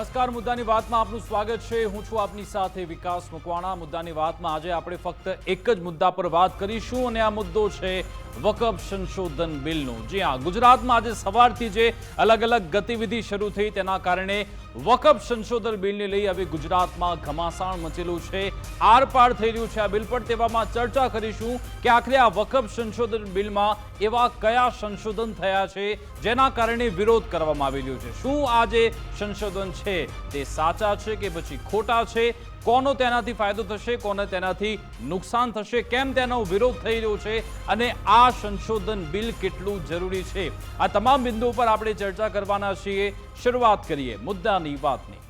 નમસ્કાર, મુદ્દાની વાતમાં આપનું સ્વાગત છે। હું છું આપની સાથે વિકાસ મકવાણા। મુદ્દાની વાતમાં આજે આપણે ફક્ત એક જ મુદ્દા પર વાત કરીશું અને આ મુદ્દો છે વકફ સંશોધન બિલનો। જી હા, ગુજરાતમાં આજે સવારથી જે અલગ અલગ ગતિવિધિ શરૂ થઈ તેના કારણે વકફ સંશોધન બિલને લઈ હવે ગુજરાતમાં ઘમાસાણ મચેલું છે, આરપાર થઈ રહ્યું છે આ બિલ પર। તેવામાં ચર્ચા કરીશું કે આખરે આ વકફ સંશોધન બિલમાં એવા કયા સંશોધન થયા છે જેના કારણે વિરોધ કરવામાં આવી રહ્યો છે। શું આ જે સંશોધન છે તે સાચા છે કે પછી ખોટા છે, કોનો તેનાથી ફાયદો થશે, કોને તેનાથી નુકસાન થશે, કેમ તેનો વિરોધ થઈ રહ્યો છે અને આ સંશોધન બિલ કેટલું જરૂરી છે, આ તમામ બિંદુઓ પર આપણે ચર્ચા કરવાના છીએ। શરૂઆત કરીએ મુદ્દાની વાતની।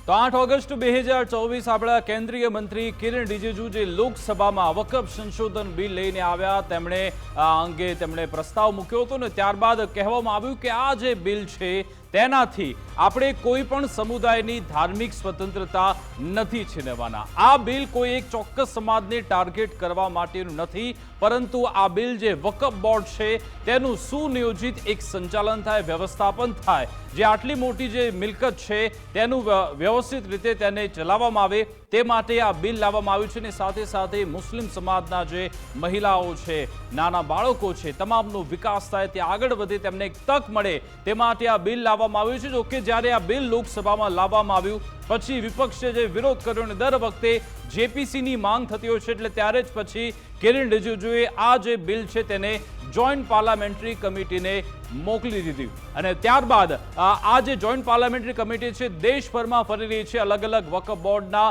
તો 8 ઓગસ્ટ 2024 આપણા કેન્દ્રીય મંત્રી કિરણ રિજિજુ જે લોકસભામાં વકફ સંશોધન બિલ લઈને આવ્યા, તેમણે આ અંગે પ્રસ્તાવ મૂક્યો હતો ને ત્યારબાદ કહેવામાં આવ્યું કે આ જે બિલ છે તેનાથી આપણે કોઈ પણ સમુદાયની ધાર્મિક સ્વતંત્રતા નથી છીનવવાના। આ બિલ કોઈ એક ચોક્કસ સમાજને ટાર્ગેટ કરવા માટેનું નથી, પરંતુ આ બિલ જે વકફ બોર્ડ છે તેનું સુનિયોજિત એક સંચાલન થાય, વ્યવસ્થાપન થાય, જે આટલી મોટી જે મિલકત છે તેનું વ્યવસ્થિત રીતે તેને ચલાવવામાં આવે તે માટે આ બિલ લાવવામાં આવ્યું છે। અને સાથે સાથે મુસ્લિમ સમાજના જે મહિલાઓ છે, નાના બાળકો છે, તમામનો વિકાસ થાય, તે આગળ વધે, તેમને એક તક મળે તે માટે આ બિલ લાવવામાં આવ્યું છે। જો કે જ્યારે આ બિલ લોકસભામાં લાવવામાં આવ્યું પછી વિપક્ષે જે વિરોધ કર્યો અને દર વખતે જેપીસીની માંગ થતી હોય છે એટલે ત્યારે જ પછી કિરણ રિજિજુએ આ જે બિલ છે તેને જોઈન્ટ પાર્લામેન્ટરી કમિટીને મોકલી દીધી અને ત્યારબાદ આ જે જોઈન્ટ પાર્લામેન્ટરી કમિટી છે દેશભરમાં ફરી રહી છે। અલગ અલગ વકફ બોર્ડના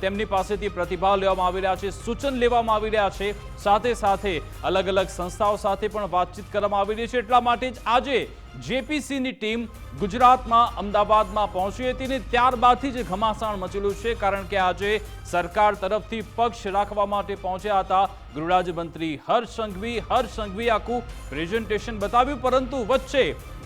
તેમની પાસેથી પ્રતિભાવ લેવામાં આવી રહ્યા છે, સૂચન લેવામાં આવી રહ્યા છે, સાથે સાથે અલગ અલગ સંસ્થાઓ સાથે પણ વાતચીત કરવામાં આવી રહી છે। એટલા માટે જ આજે જેપીસીની ટીમ ગુજરાતમાં અમદાવાદમાં પહોંચી હતી ને ત્યારબાદથી જ ઘમાસાણ મચેલું છે, કારણ કે આજે સરકાર તરફથી પક્ષ રાખવા માટે પહોંચ્યા હતા ગૃહરાજ્યમંત્રી હર્ષ સંઘવી આખું પ્રેઝન્ટેશન બતાવ્યું, પરંતુ વચ્ચે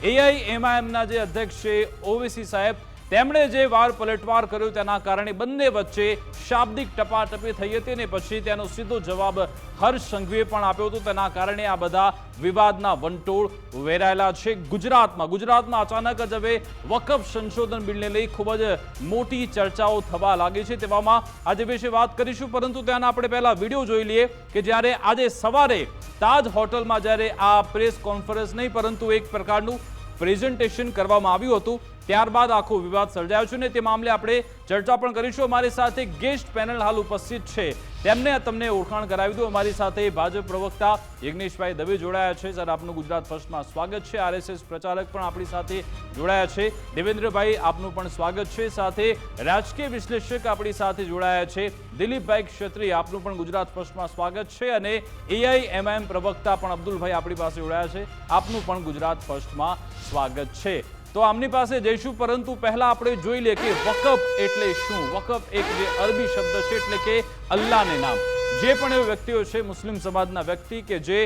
એઆઈએમઆઈએમના જે અધ્યક્ષ છે ઓવેસી સાહેબ, તેમણે જે વાર પલટવાર કર્યો તેના કારણે બંને વચ્ચે શાબ્દિક ટપાટપી થઈ હતી અને પછી તેનો સીધો જવાબ હર્ષ સંઘવીએ પણ આપ્યો હતો। તેના કારણે આ બધા વિવાદના વંટોળ વેરાયેલા છે ગુજરાતમાં અચાનક જ હવે વકફ સંશોધન બિલને લઈ ખૂબ જ મોટી ચર્ચાઓ થવા લાગી છે। તેવામાં આજે વિશે વાત કરીશું, પરંતુ ત્યાંના આપણે પહેલા વિડીયો જોઈ લઈએ કે જ્યારે આજે સવારે તાજ હોટલમાં જ્યારે આ પ્રેસ કોન્ફરન્સ નહીં પરંતુ એક પ્રકારનું પ્રેઝન્ટેશન કરવામાં આવ્યું હતું, ત્યારબાદ આખો વિવાદ સર્જાયો છે ને તે મામલે આપણે ચર્ચા પણ કરીશું। અમારી સાથે ગેસ્ટ પેનલ હાલ ઉપસ્થિત છે, તેમને તમને ઓળખાણ કરાવી દઉં। અમારી સાથે ભાજપ પ્રવક્તા યજ્ઞેશભાઈ દવે જોડાયા છે, સર આપનું ગુજરાત ફર્સ્ટમાં સ્વાગત છે। આરએસએસ પ્રચારક પણ આપણી સાથે જોડાયા છે, દેવેન્દ્રભાઈ આપનું પણ સ્વાગત છે। સાથે રાજકીય વિશ્લેષક આપણી સાથે જોડાયા છે, દિલીપભાઈ ક્ષત્રિય આપનું પણ ગુજરાત ફર્સ્ટમાં સ્વાગત છે। અને એઆઈએમઆઈએમ પ્રવક્તા પણ અબ્દુલભાઈ આપણી પાસે જોડાયા છે, આપનું પણ ગુજરાત ફર્સ્ટમાં સ્વાગત છે। તો આમની પાસે જઈશું, પરંતુ પહેલા આપણે જોઈ લઈએ કે વકફ એટલે શું। વકફ એક જે અરબી શબ્દ છે એટલે કે અલ્લાહને નામ। જે પણ એવા વ્યક્તિઓ છે, મુસ્લિમ સમાજના વ્યક્તિ કે જે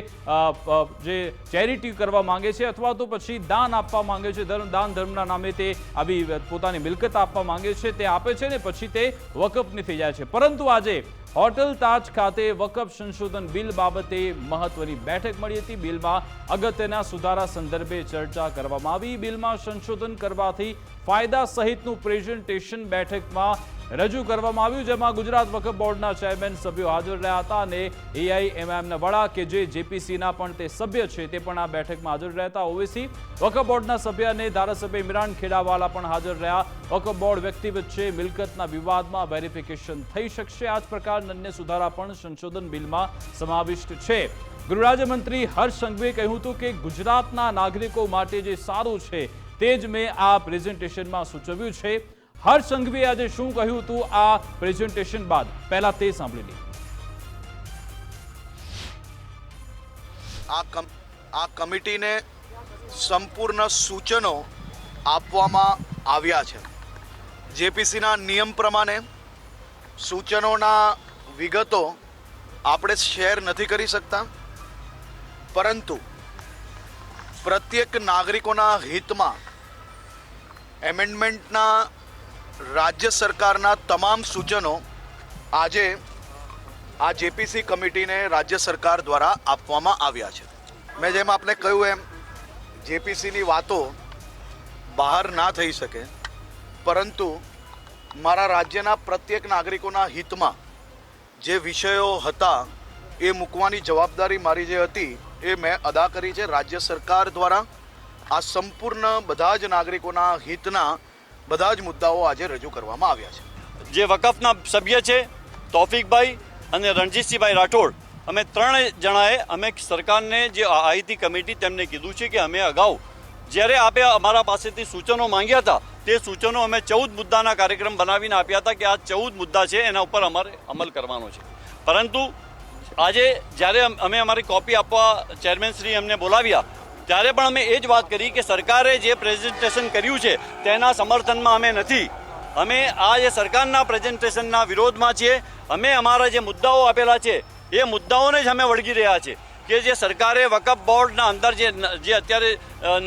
ચેરિટી કરવા માંગે છે અથવા તો પછી દાન આપવા માંગે છે, દાન ધર્મના નામે તે આવી પોતાની મિલકત આપવા માંગે છે, તે આપે છે ને પછી તે વકફની થઈ જાય છે। પરંતુ આજે હોટલ તાજ ખાતે વકફ સંશોધન બિલ બાબતે મહત્વની બેઠક મળી હતી। બિલમાં અગત્યના સુધારા સંદર્ભે ચર્ચા કરવામાં આવી। બિલમાં સંશોધન કરવાથી ફાયદા સહિતનું પ્રેઝન્ટેશન બેઠકમાં રજૂ કરવામાં આવ્યું, જેમાં ગુજરાત વકફ બોર્ડના ચેરમેન સભ્યો હાજર રહ્યા હતા અને એઆઈએમઆઈએમના વડા કે જે જેપીસીના પણ તે સભ્ય છે તે પણ આ બેઠકમાં હાજર રહ્યા હતા। ઓવેસી વકફ બોર્ડના સભ્ય અને ધારાસભ્ય ઇમરાન ખેડાવાલા પણ હાજર રહ્યા। વકફ બોર્ડ વ્યક્તિ વચ્ચે મિલકતના વિવાદમાં વેરિફિકેશન થઈ શકશે, આ જ પ્રકારના અન્ય સુધારા પણ સંશોધન બિલમાં સમાવિષ્ટ છે। ગૃહરાજ્યમંત્રી હર્ષ સંઘવીએ કહ્યું હતું કે ગુજરાતના નાગરિકો માટે જે સારું છે તે જ મેં આ પ્રેઝન્ટેશનમાં સૂચવ્યું છે। હર્ષ સંઘવીએ આજે શું કહ્યું હતું આ પ્રેઝન્ટેશન બાદ, પહેલા તે સાંભળી લઈએ। આ કમિટીને સંપૂર્ણ સૂચનો આપવામાં આવ્યા છે। જેપીસીના નિયમ પ્રમાણે સૂચનોના વિગતો આપણે શેર નથી કરી શકતા, પરંતુ પ્રત્યેક નાગરિકોના હિતમાં એમેન્ડમેન્ટના રાજ્ય સરકારના તમામ સૂચનો આજે આ જેપીસી કમિટીને રાજ્ય સરકાર દ્વારા આપવામાં આવ્યા છે. મેં જેમ આપને કહ્યું એમ જેપીસીની વાતો બહાર ના થઈ શકે, પરંતુ મારા રાજ્યના પ્રત્યેક નાગરિકોના હિતમાં જે વિષયો હતા એ મૂકવાની જવાબદારી મારી જે હતી એ મેં અદા કરી છે. રાજ્ય સરકાર દ્વારા આ સંપૂર્ણ બધા જ નાગરિકોના હિતના બધા જ મુદ્દાઓ આજે રજૂ કરવામાં આવ્યા છે. જે વકફના સભ્ય છે તૌફિકભાઈ અને રણજીતસિંહભાઈ રાઠોડ, અમે ત્રણેય જણાએ અમે સરકારને જે આઈટી કમિટી તેમને કીધું છે કે અમે અગાઉ જ્યારે આપે અમારા પાસેથી સૂચનો માંગ્યા હતા તે સૂચનો અમે 14 મુદ્દાના કાર્યક્રમ બનાવીને આપ્યા હતા કે આ 14 મુદ્દા છે એના ઉપર અમારે અમલ કરવાનો છે. પરંતુ આજે જ્યારે અમે અમારી કોપી આપવા ચેરમેનશ્રી અમને બોલાવ્યા ત્યારે પણ અમે એ જ વાત કરી કે સરકારે જે પ્રેઝન્ટેશન કર્યું છે તેના સમર્થનમાં અમે નથી. અમે આ જે સરકારના પ્રેઝન્ટેશનના વિરોધમાં છીએ. અમે અમારા જે મુદ્દાઓ આપેલા છે એ મુદ્દાઓને જ અમે વળગી રહ્યા છીએ કે જે સરકારે વકફ બોર્ડના અંદર જે અત્યારે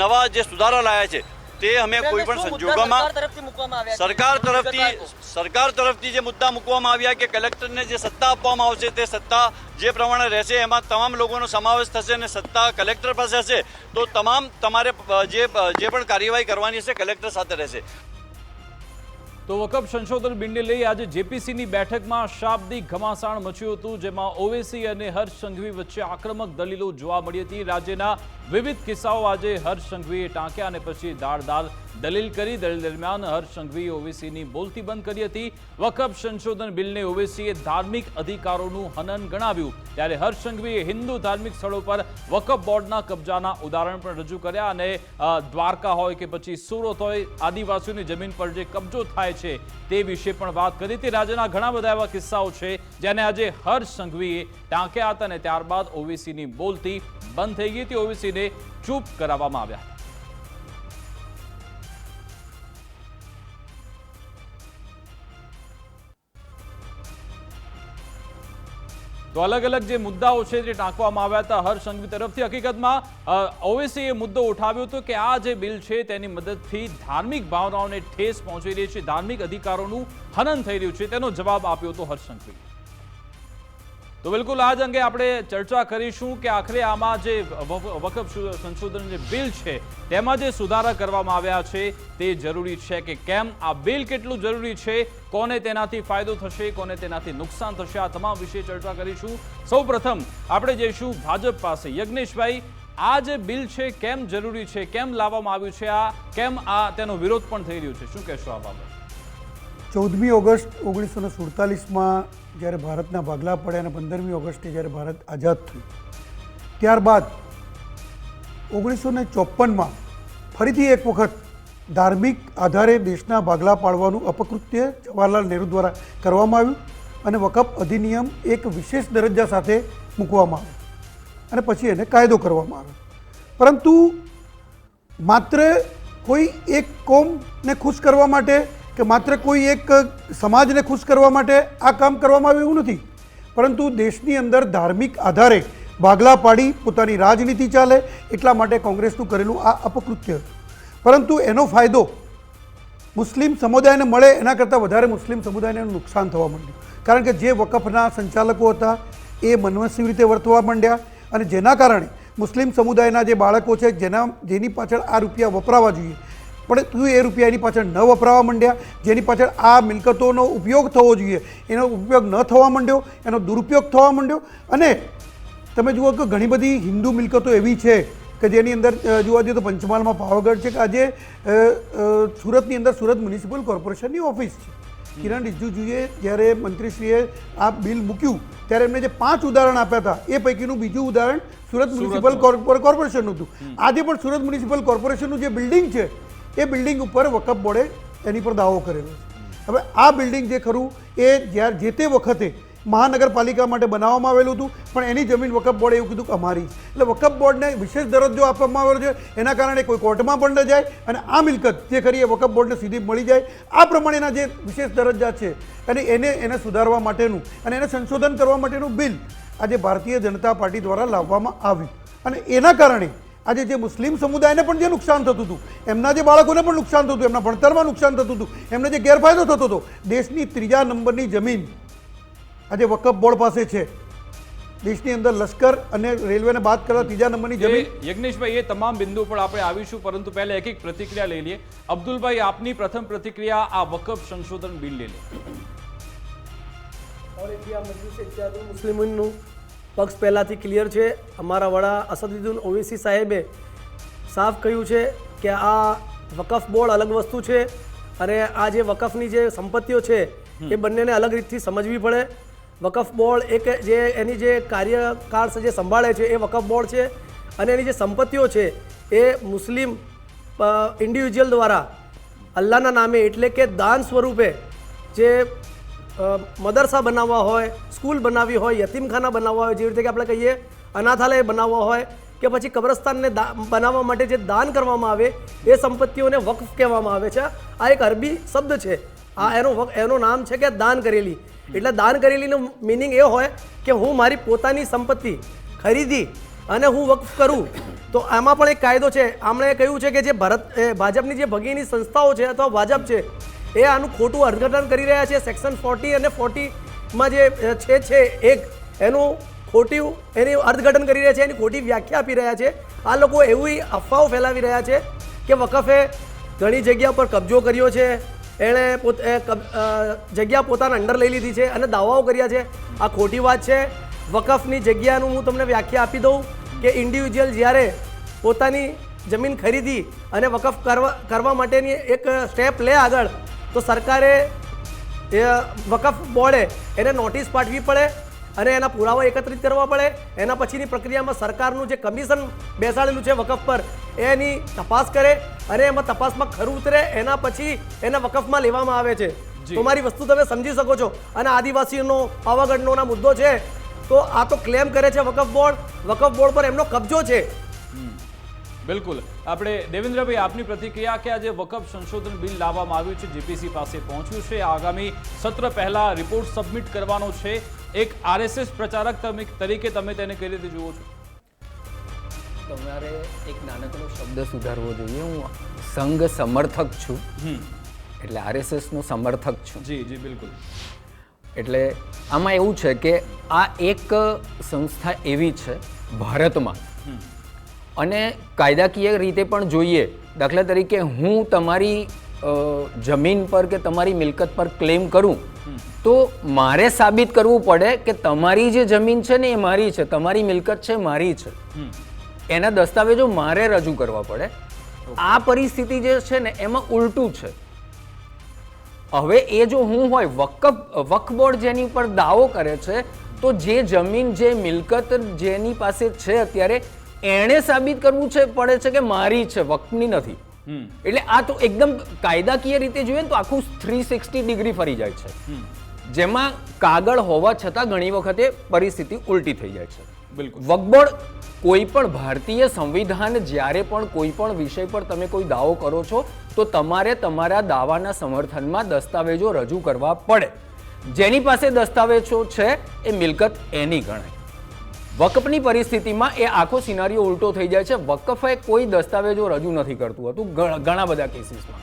નવા જે સુધારા લાયા છે તે અમે કોઈ પણ સંજોગોમાં સરકાર તરફથી જે મુદ્દા મૂકવામાં આવ્યા કે કલેક્ટરને જે સત્તા આપવામાં આવશે તે સત્તા જે પ્રમાણે રહેશે એમાં તમામ લોકોનો સમાવેશ થશે અને સત્તા કલેક્ટર પાસે હશે તો તમારે જે પણ કાર્યવાહી કરવાની હશે કલેક્ટર સાથે રહેશે. તો વકફ સંશોધન બિલને લઈ આજે જેપીસીની બેઠકમાં શાબ્દિક ઘમાસાણ મચ્યું હતું, જેમાં ઓવેસી અને હર્ષ સંઘવી વચ્ચે આક્રમક દલીલો જોવા મળી હતી. રાજ્યના વિવિધ કિસ્સાઓ આજે હર્ષ સંઘવીએ ટાંક્યા અને પછી દાળ દલીલ કરી. દલીલ દરમિયાન હર્ષ સંઘવીએ ઓવેસીની બોલતી બંધ કરી હતી. વકફ સંશોધન બિલને ઓવેસીએ ધાર્મિક અધિકારોનું હનન ગણાવ્યું, ત્યારે હર્ષ સંઘવીએ હિન્દુ ધાર્મિક સ્થળો પર વકફ બોર્ડના કબજાના ઉદાહરણ પણ રજૂ કર્યા અને દ્વારકા હોય કે પછી સુરત હોય, આદિવાસીઓની જમીન પર જે કબજો થાય છે તે વિશે પણ વાત કરી હતી. રાજ્યના ઘણા બધા એવા કિસ્સાઓ છે જેને આજે હર્ષ સંઘવીએ ટાંક્યા હતા અને ત્યારબાદ ઓવેસીની બોલતી બંધ થઈ ગઈ હતી. ઓવેસીને ચૂપ કરાવવામાં આવ્યા. તો અલગ અલગ જે મુદ્દાઓ છે તે ટાંકવામાં આવ્યા હતા હર્ષ સંઘવી તરફથી. હકીકતમાં ઓવેસીએ એ મુદ્દો ઉઠાવ્યો હતો કે આ જે બિલ છે તેની મદદથી ધાર્મિક ભાવનાઓને ઠેસ પહોંચી રહી છે, ધાર્મિક અધિકારોનું હનન થઈ રહ્યું છે, તેનો જવાબ આપ્યો હતો હર્ષ સંઘવી. તો બિલકુલ આ જ અંગે આપણે ચર્ચા કરીશું કે આખરે આમાં જે વકફ સંશોધન જે બિલ છે તેમાં જે સુધારા કરવામાં આવ્યા છે તે જરૂરી છે કે કેમ, આ બિલ કેટલું જરૂરી છે, કોને તેનાથી ફાયદો થશે, કોને તેનાથી નુકસાન થશે, આ તમામ વિશે ચર્ચા કરીશું. સૌપ્રથમ આપણે જઈશું ભાજપ પાસે. યજ્ઞેશભાઈ, આ જે બિલ છે કેમ જરૂરી છે, કેમ લાવવામાં આવ્યું છે, આ કેમ તેનો વિરોધ પણ થઈ રહ્યો છે, શું કહેશો આ બાબત? 14મી ઓગસ્ટ 1947માં જ્યારે ભારતના ભાગલા પડ્યા અને 15મી ઓગસ્ટે જ્યારે ભારત આઝાદ થયું, ત્યારબાદ 1954માં ફરીથી એક વખત ધાર્મિક આધારે દેશના ભાગલા પાડવાનું અપકૃત્ય જવાહરલાલ નહેરુ દ્વારા કરવામાં આવ્યું અને વકફ અધિનિયમ એક વિશેષ દરજ્જા સાથે મૂકવામાં આવ્યો અને પછી એને કાયદો કરવામાં આવ્યો. પરંતુ માત્ર કોઈ એક કોમને ખુશ કરવા માટે કે માત્ર કોઈ એક સમાજને ખુશ કરવા માટે આ કામ કરવામાં આવ્યું એવું નથી, પરંતુ દેશની અંદર ધાર્મિક આધારે ભાગલા પાડી પોતાની રાજનીતિ ચાલે એટલા માટે કોંગ્રેસનું કરેલું આ અપકૃત્ય હતું. પરંતુ એનો ફાયદો મુસ્લિમ સમુદાયને મળે એના કરતાં વધારે મુસ્લિમ સમુદાયને નુકસાન થવા માંડ્યું. કારણ કે જે વકફના સંચાલકો હતા એ મનસ્વી રીતે વર્તવા માંડ્યા અને જેના કારણે મુસ્લિમ સમુદાયના જે બાળકો છે જેની પાછળ આ રૂપિયા વપરાવા જોઈએ પણ એ રૂપિયા એની પાછળ ન વપરાવા માંડ્યા, જેની પાછળ આ મિલકતોનો ઉપયોગ થવો જોઈએ એનો ઉપયોગ ન થવા માંડ્યો, એનો દુરુપયોગ થવા માંડ્યો. અને તમે જુઓ કે ઘણી બધી હિન્દુ મિલકતો એવી છે કે જેની અંદર જોવા જઈએ તો પંચમહાલમાં પાવાગઢ છે કે આજે સુરતની અંદર સુરત મ્યુનિસિપલ કોર્પોરેશનની ઓફિસ છે. કિરણ રિજિજુએ જ્યારે મંત્રીશ્રીએ આ બિલ મૂક્યું ત્યારે એમને જે 5 ઉદાહરણ આપ્યા હતા એ પૈકીનું બીજું ઉદાહરણ સુરત મ્યુનિસિપલ કોર્પોરેશનનું હતું. આજે પણ સુરત મ્યુનિસિપલ કોર્પોરેશનનું જે બિલ્ડિંગ છે એ બિલ્ડિંગ ઉપર વકફ બોર્ડે એની પર દાવો કરેલો છે. હવે આ બિલ્ડિંગ જે ખરું એ જ્યારે જે તે વખતે મહાનગરપાલિકા માટે બનાવવામાં આવેલું હતું પણ એની જમીન વકફ બોર્ડે એવું કીધું કે અમારી, એટલે વકફ બોર્ડને વિશેષ દરજ્જો આપવામાં આવેલો છે. એના કારણે કોઈ કોર્ટમાં પણ ન જાય અને આ મિલકત જે ખરી એ વકફ બોર્ડને સીધી મળી જાય. આ પ્રમાણેના જે વિશેષ દરજ્જા છે અને એને સુધારવા માટેનું અને એને સંશોધન કરવા માટેનું બિલ આજે ભારતીય જનતા પાર્ટી દ્વારા લાવવામાં આવ્યું અને એના કારણે આજે જે મુસ્લિમ સમુદાયને પણ જે નુકસાન થતું હતું, એમના જે બાળકોને પણ નુકસાન થતું હતું, એમના ભણતરમાં નુકસાન થતું હતું, એમને જે ગેરફાયદો થતો હતો, દેશની 3જા નંબરની જમીન આજે વકફ બોર્ડ પાસે છે. દેશની અંદર લશ્કર અને રેલવેને બાદ કરતા 3જા નંબરની જમીન. યજ્ઞેશભાઈ, એ તમામ બિંદુ પર આપણે આવીશું, પરંતુ પહેલા એક પ્રતિક્રિયા લઈ લઈએ. અબ્દુલભાઈ, આપની પ્રથમ પ્રતિક્રિયા આ વકફ સંશોધન બિલ લઈ લે. મુસ્લિમોનું પક્ષ પહેલાંથી ક્લિયર છે. અમારા વડા અસદુદ્દીન ઓવૈસી સાહેબે સાફ કહ્યું છે કે આ વકફ બોર્ડ અલગ વસ્તુ છે અને આ જે વકફની જે સંપત્તિઓ છે એ બંનેને અલગ રીતથી સમજવી પડે. વકફ બોર્ડ એક જે એની જે કાર્યકાળ જે સંભાળે છે એ વકફ બોર્ડ છે અને એની જે સંપત્તિઓ છે એ મુસ્લિમ ઇન્ડિવિજ્યુઅલ દ્વારા અલ્લાહના નામે એટલે કે દાન સ્વરૂપે જે મદરસા બનાવવા હોય, સ્કૂલ બનાવવી હોય, યતીમખાના બનાવવા હોય, જેવી રીતે કે આપણે કહીએ અનાથાલય બનાવવા હોય કે પછી કબ્રસ્તાનને બનાવવા માટે જે દાન કરવામાં આવે એ સંપત્તિઓને વકફ કહેવામાં આવે છે. આ એક અરબી શબ્દ છે. આ એનું નામ છે કે દાન કરેલી. એટલે દાન કરેલીનું મિનિંગ એ હોય કે હું મારી પોતાની સંપત્તિ ખરીદી અને હું વકફ કરું. તો આમાં પણ એક કાયદો છે. આમણે કહ્યું છે કે જે ભાજપની જે ભગીની સંસ્થાઓ છે અથવા ભાજપ છે એ આનું ખોટું અર્થઘટન કરી રહ્યા છે. સેક્શન 40 અને 40માં જે છે એનું ખોટું એની અર્થઘટન કરી રહ્યા છે, એની ખોટી વ્યાખ્યા આપી રહ્યા છે. આ લોકો એવી અફવાઓ ફેલાવી રહ્યા છે કે વકફે ઘણી જગ્યા પર કબજો કર્યો છે, એણે જગ્યા પોતાના અંડર લઈ લીધી છે અને દાવાઓ કર્યા છે. આ ખોટી વાત છે. વકફની જગ્યાનું હું તમને વ્યાખ્યા આપી દઉં કે ઇન્ડિવિજ્યુઅલ જ્યારે પોતાની જમીન ખરીદી અને વકફ કરવા માટેની એક સ્ટેપ લે આગળ, તો સરકારે વકફ બોર્ડે એને નોટિસ પાઠવી પડે અને એના પુરાવા એકત્રિત કરવા પડે. એના પછીની પ્રક્રિયામાં સરકારનું જે કમિશન બેસાડેલું છે વકફ પર એની તપાસ કરે અને એમાં તપાસમાં ખરું ઉતરે એના પછી એને વકફમાં લેવામાં આવે છે. તો મારી વસ્તુ તમે સમજી શકો છો. અને આદિવાસીનો પાવાગઢનો મુદ્દો છે તો આ તો ક્લેમ કરે છે વકફ બોર્ડ પર એમનો કબજો છે. બિલકુલ. આપણે દેવેન્દ્રભાઈ, આપની પ્રતિક્રિયા કે આ જે વકફ સંશોધન બિલ લાવવામાં આવ્યું છે જીપીસી પાસે પહોંચ્યું છે, આગામી સત્ર પહેલા રિપોર્ટ સબમિટ કરવાનો છે. એક આરએસએસ પ્રચારક તરીકે તમે તેને કઈ રીતે જુઓ છો? તમારે એક નાનકડો શબ્દ સુધારવો જોઈએ. હું સંઘ સમર્થક છું, એટલે આરએસએસનો સમર્થક છું. જી જી, બિલકુલ. એટલે આમાં એવું છે કે આ એક સંસ્થા એવી છે ભારતમાં, અને કાયદાકીય રીતે પણ જોઈએ. દાખલા તરીકે હું તમારી જમીન પર કે તમારી મિલકત પર ક્લેમ કરું તો મારે સાબિત કરવું પડે કે તમારી જે જમીન છે ને એ મારી છે, તમારી મિલકત છે મારી છે. એના દસ્તાવેજો મારે રજૂ કરવા પડે. આ પરિસ્થિતિ જે છે ને એમાં ઉલટું છે. હવે એ જો હું હોય વક્ફ બોર્ડ જેની પર દાવો કરે છે તો જે જમીન જે મિલકત જેની પાસે છે અત્યારે એણે સાબિત કરવું પડે છે કે મારી છે, વક્ફની નથી. એટલે આ તો એકદમ કાયદાકીય રીતે જોઈએ તો આખું 360 ડિગ્રી ફરી જાય છે, જેમાં કાગળ હોવા છતાં ઘણી વખતે પરિસ્થિતિ ઉલટી થઈ જાય છે. બિલકુલ. વક્ફ બોર્ડ કોઈ પણ ભારતીય સંવિધાન જ્યારે પણ કોઈ પણ વિષય પર તમે કોઈ દાવો કરો છો તો તમારે તમારા દાવાના સમર્થનમાં દસ્તાવેજો રજૂ કરવા પડે. જેની પાસે દસ્તાવેજો છે એ મિલકત એની ગણાય. વકફની પરિસ્થિતિમાં એ આખો સિનારીઓ ઉલટો થઈ જાય છે. વકફે કોઈ દસ્તાવેજો રજૂ નથી કરતું હતું ઘણા બધા કેસીસમાં.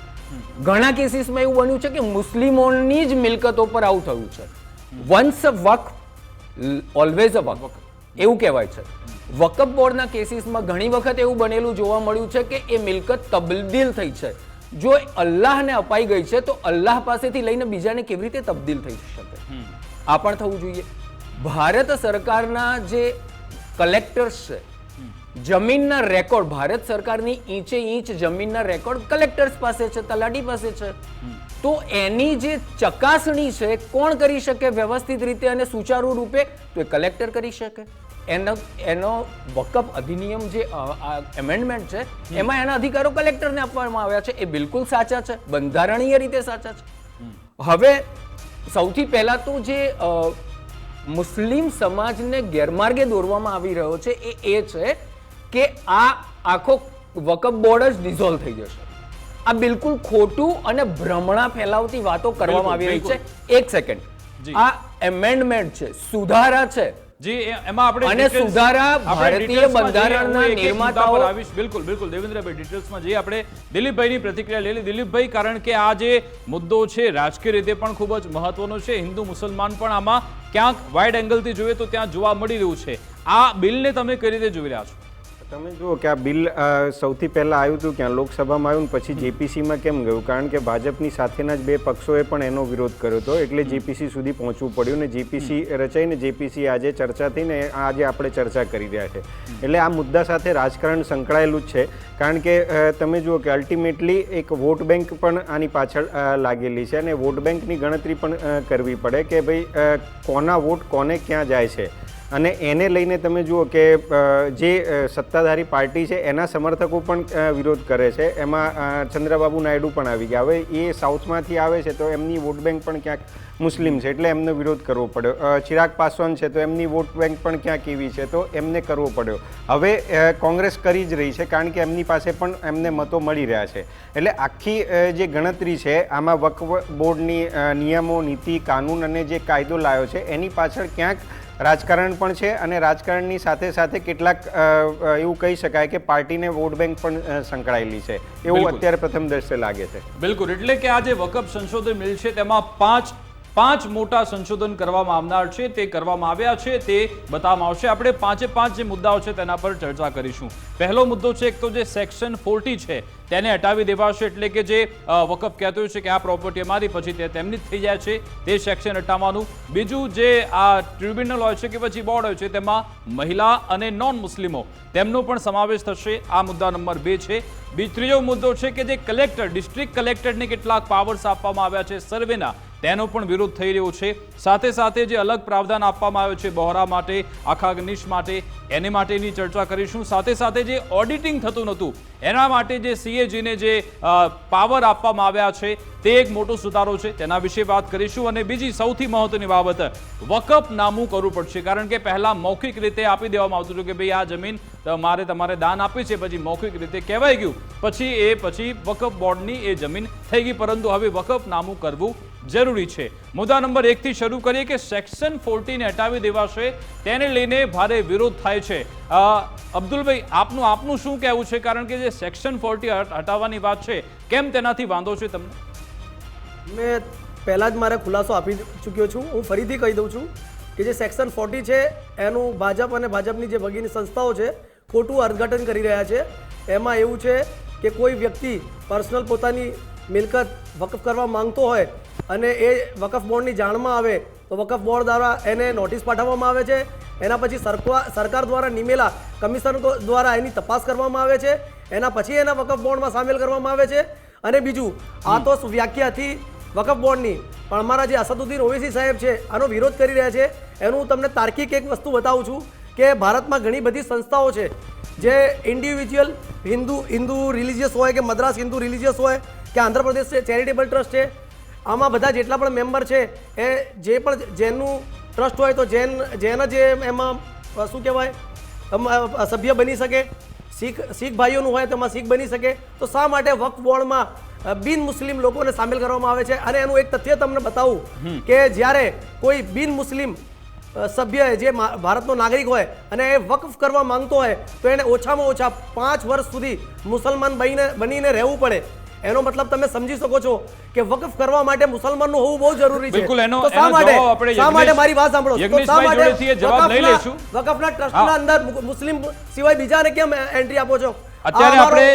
ઘણા કેસીસમાં એવું બન્યું છે કે મુસ્લિમોની જ મિલકતો પર આવું થયું છે. Once a Waqf always a Waqf એવું કહેવાય છે. વકફ બોર્ડના કેસીસમાં ઘણી વખત એવું બનેલું જોવા મળ્યું છે કે એ મિલકત તબદીલ થઈ છે. જો અલ્લાહને અપાઈ ગઈ છે તો અલ્લાહ પાસેથી લઈને બીજાને કેવી રીતે તબદીલ થઈ શકે? આ પણ થવું જોઈએ. ભારત સરકારના જે કલેક્ટર્સ છે, જમીનના રેકોર્ડ, ભારત સરકારની ઈંચે ઈંચ જમીનના રેકોર્ડ કલેક્ટર્સ પાસે છે, તલાટી પાસે છે. તો એની જે ચકાસણી છે કોણ કરી શકે વ્યવસ્થિત રીતે અને સુચારુ રૂપે? તો એ કલેક્ટર કરી શકે. એનો વકફ અધિનિયમ જે એમેન્ડમેન્ટ છે એમાં એના અધિકારો કલેક્ટરને આપવામાં આવ્યા છે. એ બિલકુલ સાચા છે, બંધારણીય રીતે સાચા છે. હવે સૌથી પહેલા તો જે મુસ્લિમ સમાજને ગેરમાર્ગે દોરવામાં આવી રહ્યો છે એ છે કે આ આખો વકફ બોર્ડ જ ડિઝોલ્વ થઈ જશે. આ બિલકુલ ખોટું અને ભ્રમણા ફેલાવતી વાતો કરવામાં આવી રહી છે. એક સેકન્ડ, આ એમેન્ડમેન્ટ છે, સુધારા છે, એમાં આપણે અને details- સુધારા આપણે ભારતીય detailsમાં જઈએ. બંધારણના હું એક એક મુદ્દા નિર્માતાઓ- પર આવીશ. બિલકુલ બિલકુલ દેવેન્દ્રભાઈ ડિટેલ્સમાં જઈએ. આપણે દિલીપભાઈની પ્રતિક્રિયા લઈ લઈએ. દિલીપભાઈ, કારણ કે આ જે મુદ્દો છે રાજકીય રીતે પણ ખૂબ જ મહત્વનો છે. હિન્દુ મુસલમાન પણ આમાં ક્યાંક વાઇડ એંગલથી જોઈએ તો ત્યાં જોવા મળી રહ્યું છે. આ બિલને તમે કઈ રીતે જોઈ રહ્યા છો? તમે જુઓ કે આ બિલ સૌથી પહેલાં આવ્યું હતું ક્યાં લોકસભામાં આવ્યું ને પછી જેપીસીમાં કેમ ગયું? કારણ કે ભાજપની સાથેના જ બે પક્ષોએ પણ એનો વિરોધ કર્યો હતો, એટલે જેપીસી સુધી પહોંચવું પડ્યું ને જેપીસી રચાઈને જેપીસી આજે ચર્ચા થઈને આજે આપણે ચર્ચા કરી રહ્યા છે. એટલે આ મુદ્દા સાથે રાજકારણ સંકળાયેલું જ છે. કારણ કે તમે જુઓ કે અલ્ટિમેટલી એક વોટ બેંક પણ આની પાછળ લાગેલી છે અને વોટ બેંકની ગણતરી પણ કરવી પડે કે ભાઈ કોના વોટ કોને ક્યાં જાય છે. અને એને લઈને તમે જુઓ કે જે સત્તાધારી પાર્ટી છે એના સમર્થકો પણ વિરોધ કરે છે. એમાં ચંદ્રબાબુ નાયડુ પણ આવી ગયા. હવે એ સાઉથમાંથી આવે છે તો એમની વોટ બેંક પણ ક્યાંક મુસ્લિમ છે એટલે એમનો વિરોધ કરવો પડ્યો. ચિરાગ પાસવાન છે તો એમની વોટ બેંક પણ ક્યાંક એવી છે તો એમને કરવો પડ્યો. હવે કોંગ્રેસ કરી જ રહી છે કારણ કે એમની પાસે પણ એમને મતો મળી રહ્યા છે. એટલે આખી જે ગણતરી છે આમાં વક્ફ બોર્ડની નિયમો, નીતિ, કાનૂન અને જે કાયદો લાવ્યો છે એની પાછળ ક્યાંક રાજકારણ પણ છે અને રાજકારણની સાથે સાથે કેટલાક એવું કહી શકાય કે પાર્ટીને વોટ બેંક પણ સંકળાયેલી છે એવું અત્યારે પ્રથમ દ્રષ્ટિએ લાગે છે. બિલકુલ, એટલે કે આ જે વકફ સંશોધન બિલ છે તેમાં પાંચ મોટા સંશોધન કરવામાં આવનાર છે. તે કરવામાં આવ્યા છે તે બતાવવામાં આવશે. આપણે પાંચ જે મુદ્દાઓ છે તેના પર ચર્ચા કરીશું. પહેલો મુદ્દો છે એક તો જે સેક્શન 40 છે તેને હટાવી દેવાશે. એટલે કે જે વકફ કહેતો છે કે આ પ્રોપર્ટી અમારી પછી તે તેમની જ થઈ જાય છે તે સેક્શન હટાવવાનું. બીજું જે આ ટ્રિબ્યુનલ હોય છે કે પછી બોર્ડ હોય છે તેમાં મહિલા અને નોન મુસ્લિમો તેમનો પણ સમાવેશ થશે. આ મુદ્દા નંબર 2 છે. ત્રીજો મુદ્દો છે કે જે કલેક્ટર, ડિસ્ટ્રિક્ટ કલેક્ટરને કેટલાક પાવર્સ આપવામાં આવ્યા છે સર્વેના, તેનો પણ વિરોધ થઈ રહ્યો છે. સાથે સાથે જે અલગ પ્રાવધાન આપવામાં આવ્યો છે બહોરા માટે, આખા નિશ માટે, એની માટેની ચર્ચા કરીશું. સાથે સાથે જે ઓડિટિંગ થતું નહોતું એના માટે જે CAGને જે પાવર આપવામાં આવ્યા છે તે એક મોટો સુધારો છે, તેના વિશે વાત કરીશું. અને બીજી સૌથી મહત્વની બાબત, વકફ નામું કરવું પડશે. કારણ કે પહેલા મૌખિક રીતે આપી દેવામાં આવતું હતું કે ભાઈ આ જમીન તમારે દાન આપી છે, પછી મૌખિક રીતે કહેવાય ગયું, પછી વકફ બોર્ડની એ જમીન થઈ ગઈ. પરંતુ હવે વકફ નામું કરવું જરૂરી છે. મુદ્દા નંબર 1 થી શરૂ કરીએ કે સેક્શન 40 ને હટાવી દેવાશે, તેને લઈને ભારે વિરોધ થાય છે. અબ્દુલભાઈ, આપનું શું કહેવું છે? કારણ કે જે સેક્શન 40 હટાવવાની વાત છે, કેમ તેનાથી વાંધો છે તમને? મેં પહેલાં જ મારે ખુલાસો આપી ચૂક્યો છું. હું ફરીથી કહી દઉં છું કે જે સેક્શન 40 છે એનું ભાજપ અને ભાજપની જે ભગીની સંસ્થાઓ છે ખોટું અર્થઘટન કરી રહ્યા છે. એમાં એવું છે કે કોઈ વ્યક્તિ પર્સનલ પોતાની મિલકત વકફ કરવા માંગતો હોય અને એ વકફ બોર્ડની જાણમાં આવે તો વકફ બોર્ડ દ્વારા એને નોટિસ પાઠવવામાં આવે છે. એના પછી સરકાર દ્વારા નિમેલા કમિશનર દ્વારા એની તપાસ કરવામાં આવે છે. એના પછી એના વકફ બોર્ડમાં સામેલ કરવામાં આવે છે. અને બીજું, આ તો વ્યાખ્યાથી વકફ બોર્ડની પણ અમારા જે અસદુદ્દીન ઓવૈસી સાહેબ છે આનો વિરોધ કરી રહ્યા છે. એનું હું તમને તાર્કિક એક વસ્તુ બતાવું છું કે ભારતમાં ઘણી બધી સંસ્થાઓ છે જે ઇન્ડિવિજ્યુઅલ હિન્દુ રિલિજિયસ હોય કે મદ્રાસ હિન્દુ રિલિજિયસ હોય કે આંધ્રપ્રદેશ છે ચેરિટેબલ ટ્રસ્ટ છે, આમાં બધા જેટલા પણ મેમ્બર છે એ જે પણ જૈનનું ટ્રસ્ટ હોય તો જૈન જે એમાં શું કહેવાય સભ્ય બની શકે. શીખ ભાઈઓનું હોય તો એમાં શીખ બની શકે. તો શા માટે વક્ફ બોર્ડમાં બિન મુસ્લિમ લોકોને સામેલ કરવામાં આવે છે? અને એનું એક તથ્ય તમને બતાવું કે જ્યારે કોઈ બિન મુસ્લિમ સભ્ય જે ભારતનો નાગરિક હોય અને એ વકફ કરવા માંગતો હોય તો એને ઓછામાં ઓછા 5 વર્ષ સુધી મુસલમાન બનીને રહેવું પડે. એનો મતલબ તમે સમજી શકો છો કે વકફ કરવા માટે મુસલમાનનું હોવું બહુ જરૂરી છે. બિલકુલ, એનો તો શા માટે મારી વાત સાંભળો, તો શા માટે જવાબ લઈ લઈશું. વકફના ટ્રસ્ટના અંદર મુસ્લિમ સિવાય બીજાને કેમ એન્ટ્રી આપો છો? અત્યારે આપણે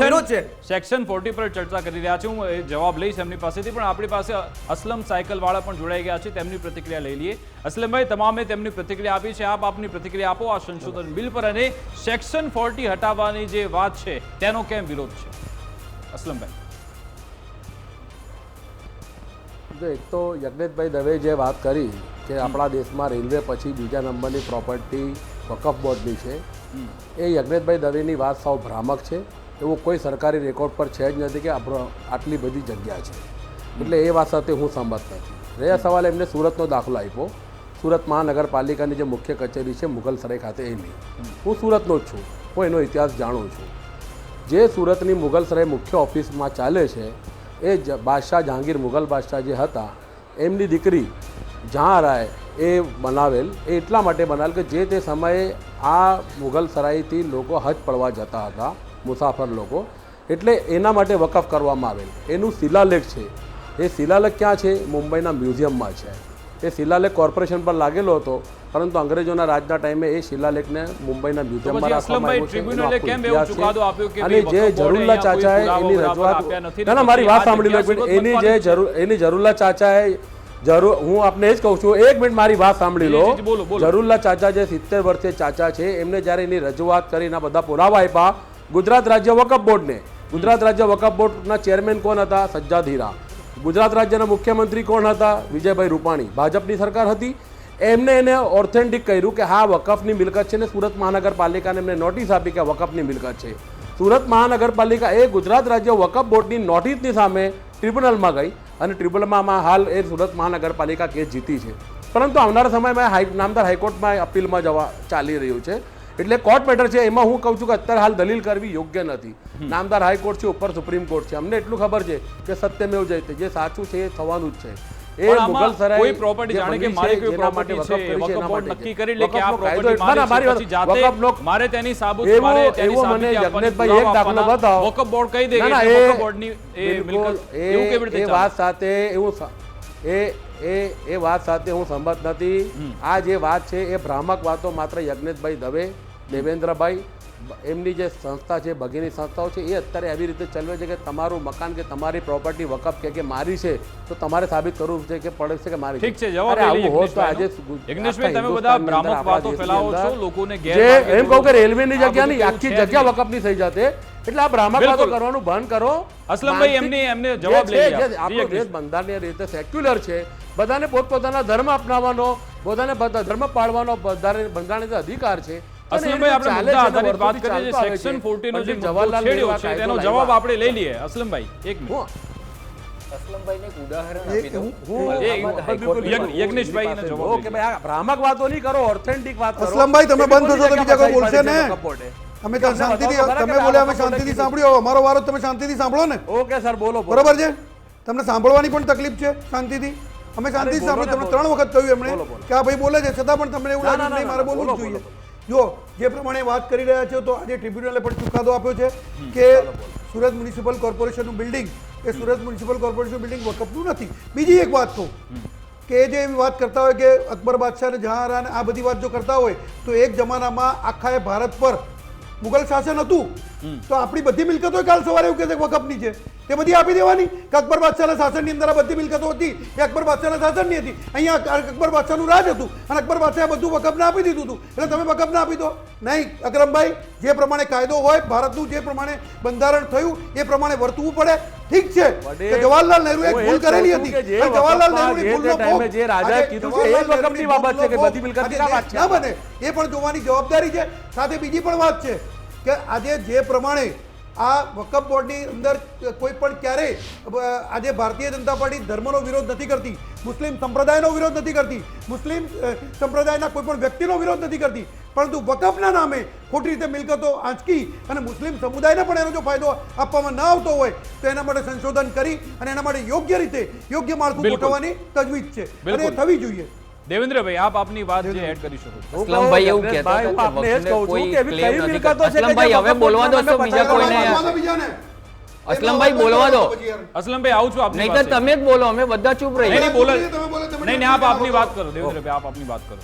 વિરોધ છે. સેક્શન 40 પર ચર્ચા કરી રહ્યા છું. હું એ જવાબ લઈશ એમની પાસેથી, પણ આપણી પાસે અસલમ સાયકલ વાળા પણ જોડાઈ ગયા છે, તેમની પ્રતિક્રિયા લઈ લઈએ. અસલમભાઈ, તમામે તેમની પ્રતિક્રિયા આપી છે, આપ આપની પ્રતિક્રિયા આપો આ સંશોધન બિલ પર અને સેક્શન 40 હટાવવાની જે વાત છે તેનો કેમ વિરોધ છે? અસલમભાઈ. એક તો યજ્ઞેશભાઈ દવે જે વાત કરી કે આપણા દેશમાં રેલવે પછી બીજા નંબરની પ્રોપર્ટી વકફ બોર્ડની છે, એ યજ્ઞેશભાઈ દવેની વાત સાવ ભ્રામક છે. એવું કોઈ સરકારી રેકોર્ડ પર છે જ નથી કે આટલી બધી જગ્યા છે. એટલે એ વાત સાથે હું સહમત નથી. રહ્યા સવાલ એમને સુરતનો દાખલો આપ્યો. સુરત મહાનગરપાલિકાની જે મુખ્ય કચેરી છે મુગલસરાય ખાતે એની, હું સુરતનો જ છું, હું એનો ઇતિહાસ જાણું છું. જે સુરતની મુગલસરાય મુખ્ય ઓફિસમાં ચાલે છે એ બાદશાહ જહાંગીર મુગલ બાદશાહ જે હતા એમની દીકરી જહાંરાય એ બનાવેલ એ એટલા માટે બનાવેલ કે જે તે સમયે આ મુઘલ સરાઈથી લોકો હજ પડવા જતા હતા, મુસાફર લોકો, એટલે એના માટે વકફ કરવામાં આવેલ. એનું શિલાલેખ છે. એ શિલાલેખ ક્યાં છે? મુંબઈના મ્યુઝિયમમાં છે. એ શિલાલેખ કોર્પોરેશન પર લાગેલો હતો, પરંતુ અંગ્રેજોના રાજના ટાઈમે એ શિલાલેખને મુંબઈના મ્યુઝિયમમાં રાખવામાં આવ્યો છે. એનો આખો ઇતિહાસ છે. અને જે ઝરુલ્લા ચાચાએ એની રજૂઆત, ના ના મારી વાત સાંભળી લો એક મિનિટ. એની ઝરુલ્લા ચાચાએ હું આપને એ જ કહું છું, એક મિનિટ મારી વાત સાંભળી લો. ઝરુલ્લા ચાચા જે 70 વર્ષીય ચાચા છે, એમને જ્યારે એની રજૂઆત કરીને બધા પુરાવા આપ્યા ગુજરાત રાજ્ય વકફ બોર્ડને. ગુજરાત રાજ્ય વકફ બોર્ડના ચેરમેન કોણ હતા? સજ્જાદ હીરા. ગુજરાત રાજ્યના મુખ્યમંત્રી કોણ હતા? વિજયભાઈ રૂપાણી. ભાજપની સરકાર હતી. એમને એને ઓથેન્ટિક કર્યું કે હા વકફની મિલકત છે ને સુરત મહાનગરપાલિકાને એમને નોટિસ આપી કે વકફની મિલકત છે. સુરત મહાનગરપાલિકા એ ગુજરાત રાજ્ય વકફ બોર્ડની નોટિસની સામે ટ્રિબ્યુનલમાં ગઈ અને ટ્રિબ્યુનલમાં હાલ એ સુરત મહાનગરપાલિકા કેસ જીતી છે. પરંતુ આવનારા સમયમાં નામદાર હાઈકોર્ટમાં અપીલમાં જવા ચાલી રહ્યું છે. એટલે કોર્ટ મેટર છે. એમાં હું કહું છું કે અત્યારે હાલ દલીલ કરવી યોગ્ય નથી. નામદાર હાઈકોર્ટ છે, ઉપર સુપ્રીમ કોર્ટ છે. અમને એટલું ખબર છે કે સત્યમેવ જયતે, જે સાચું છે એ થવાનું જ છે. એ મુઘલ સરાય કોઈ પ્રોપર્ટી જાણે કે મારી કોઈ પ્રોપર્ટી છે, વકફ બોર્ડ નક્કી કરી લે કે આ પ્રોપર્ટી મારી પછી જાતે મારે તેની સાબુત મારે તેની સાબિતી જગનેશભાઈ એક દાખલો બતાવો. વકફ બોર્ડ કહી દે કે વકફ બોર્ડની એ મિલકત એવું કેવી રીતે એ વાત સાથે એ વાત સાથે હું સંમત નથી. આ જે વાત છે એ ભ્રામક વાતો માત્ર યજ્ઞેશભાઈ દવે, દેવેન્દ્રભાઈ, એમની જે સંસ્થા છે, ભગીની સંસ્થાઓ છે, એ અત્યારે એવી રીતે ચલાવે છે કે તમારું મકાન કે તમારી પ્રોપર્ટી વકફ કે મારી છે તો તમારે સાબિત કરવું છે કે પડે છે કે મારી. ઠીક છે, જવાબ આવું હોત તો આજે યજ્ઞેશભાઈ તમે બધા ભ્રામક વાતો ફેલાવો છો, લોકોને જે એમ કહું કે રેલવેની જગ્યાની આખી જગ્યા વકફની થઈ જશે. એટલે આ ભ્રામક વાતો કરવાનું બંધ કરો. અસલમભાઈ એમને જવાબ લઈ લે. આપણો દેશ બંધારણીય રીતે સેક્યુલર છે. બધાને પોતપોતાના ધર્મ અપનાવવાનો, પોતાને ધર્મ પાળવાનો બંધારણીય અધિકાર છે. અસલમભાઈ આપણે મુદ્દા આધારિત વાત કરીએ છીએ. સેક્શન 14 નો જે જવાહરલાલ છેડ્યો છે તેનો જવાબ આપણે લઈ લઈએ. અસલમભાઈ એક મિનિટ. અસલમભાઈને એક ઉદાહરણ આપી દઉં. યજ્ઞેશભાઈને જવાબ ઓકે ભાઈ, આ ભ્રામક વાતો નહીં કરો, ઓથેન્ટિક વાત કરો. અસલમભાઈ તમે બંધ થશો તો બીજા કોઈ બોલશે ને. અમે તો શાંતિથી તમે બોલ્યા, અમે શાંતિથી સાંભળ્યો. અમારો વારો તમે શાંતિથી સાંભળો ને. ઓકે સર, બોલો. બરોબર છે? તમને સાંભળવાની પણ તકલીફ છે શાંતિથી. અમે શાંતિથી સાંભળ્યું. તમને 3 વખત કહ્યું એમણે કે આ ભાઈ બોલે છે, છતાં પણ તમને એવું લાગ્યું નહીં મારે બોલવું જ જોઈએ. જો જે પ્રમાણે વાત કરી રહ્યા છો તો આજે ટ્રિબ્યુનલે પણ ચુકાદો આપ્યો છે કે સુરત મ્યુનિસિપલ કોર્પોરેશનનું બિલ્ડિંગ એ સુરત મ્યુનિસિપલ કોર્પોરેશન બિલ્ડિંગ વકફનું નથી. બીજી એક વાત કહું કે જે એવી વાત કરતા હોય કે અકબર બાદશાહ અને જહાંઆરા આ બધી વાત જો કરતા હોય તો એક જમાનામાં આખા ભારત પર મુગલ શાસન હતું તો આપણી બધી મિલકતો કાલ સવારે એવું કહે છે વકફની છે તે બધી આપી દેવાની કે અકબર બાદશાહના શાસનની અંદર આ બધી મિલકતો હતી એ અકબર બાદશાહના શાસનની હતી. અહીંયા અકબર બાદશાહનું રાજ હતું અને અકબર બાદશાહે બધું વકફને આપી દીધું હતું. એટલે તમે વકફને આપી દો નહીં. અકરમભાઈ, જે પ્રમાણે કાયદો હોય, ભારતનું જે પ્રમાણે બંધારણ થયું એ પ્રમાણે વર્તવું પડે. ઠીક છે કે જવાહરલાલ નહેરુ એક ભૂલ કરેલી હતી. જવાહરલાલ નહેરુની ભૂલનો ભોગ જે રાજાએ કીધું છે એ વકફની બાબત છે કે બધી મિલકતની વાત છે. ના બને એ પણ જોવાની જવાબદારી છે. સાથે બીજી પણ વાત છે કે આજે જે પ્રમાણે આ વકફ બોર્ડની અંદર કોઈ પણ ક્યારેય આજે ભારતીય જનતા પાર્ટી ધર્મનો વિરોધ નથી કરતી, મુસ્લિમ સંપ્રદાયનો વિરોધ નથી કરતી, મુસ્લિમ સંપ્રદાયના કોઈ પણ વ્યક્તિનો વિરોધ નથી કરતી, પરંતુ વકફના નામે ખોટી રીતે મિલકતો આંચકી અને મુસ્લિમ સમુદાયને પણ એનો જો ફાયદો આપવામાં ન આવતો હોય તો એના માટે સંશોધન કરી અને એના માટે યોગ્ય રીતે યોગ્ય માળખું ગોઠવવાની તજવીજ છે અને એ થવી જોઈએ. દેવેન્દ્રભાઈ આપ આપની વાત જે એડ કરી શકો. અસલમભાઈ એવું કહેતા હતા કે વકફને કોઈ ક્લેમ નથી કરતો. અસલમભાઈ હવે બોલવા દો તો બીજા કોઈને. અસલમભાઈ બોલવા દો. અસલમભાઈ આવું છું આપની નહીં તો તમે જ બોલો, અમે બધા ચૂપ રહીએ. નહીં બોલો. નહીં આપ આપની વાત કરો. દેવેન્દ્રભાઈ આપ આપની વાત કરો.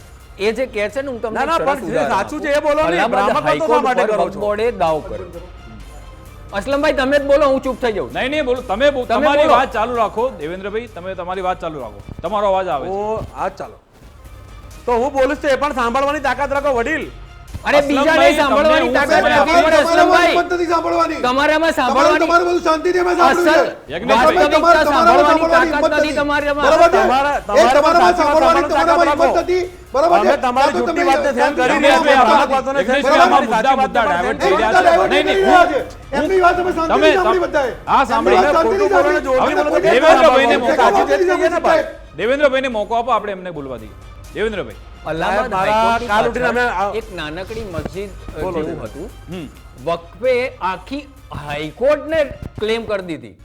એ જે કહે છે ને હું તમને સાચું છે એ બોલો ને. ભ્રામક વાતો શા માટે કરો છો? બોર્ડે દાવ કર્યો. અસલમભાઈ તમે જ બોલો, હું ચૂપ થઈ જાઉં. નહીં બોલો. તમે તમારી વાત ચાલુ રાખો. દેવેન્દ્રભાઈ તમે તમારી વાત ચાલુ રાખો. તમારો અવાજ આવે છે. હા ચાલો. તો હું બોલું છું એ પણ સાંભળવાની તાકાત રાખો વડીલ. અરે બીજાને સાંભળવાની તાકાત રાખવી પડે અસલમભાઈ. તમારામાં સાંભળવાની તમારું બધું શાંતિથી અમે સાંભળ્યું છે. વાસ્તવિકતા સાંભળવાની તાકાત નથી તમારામાં. તમારામાં સાંભળવાની તમારામાં હિંમત નથી. બરાબર છે. અમે તમારી જૂઠી વાતને ધ્યાન કરીને ભ્રામક વાતોને મુદ્દા ડાયવર્ટ થઈ રહ્યા છે. નહીં એમની વાત અમે શાંતિથી સાંભળી બધાએ. હા સાંભળી. દેવેન્દ્રભાઈને મોકો આપો, આપણે એમને બોલવા દઈએ. દેવેન્દ્રભાઈ, અલ્હાબાદ હાઈકોર્ટ પાછળ એક નાનકડી મસ્જિદ જેવું હતું. વકફે આખી હાઈકોર્ટને ક્લેમ કરી દીધી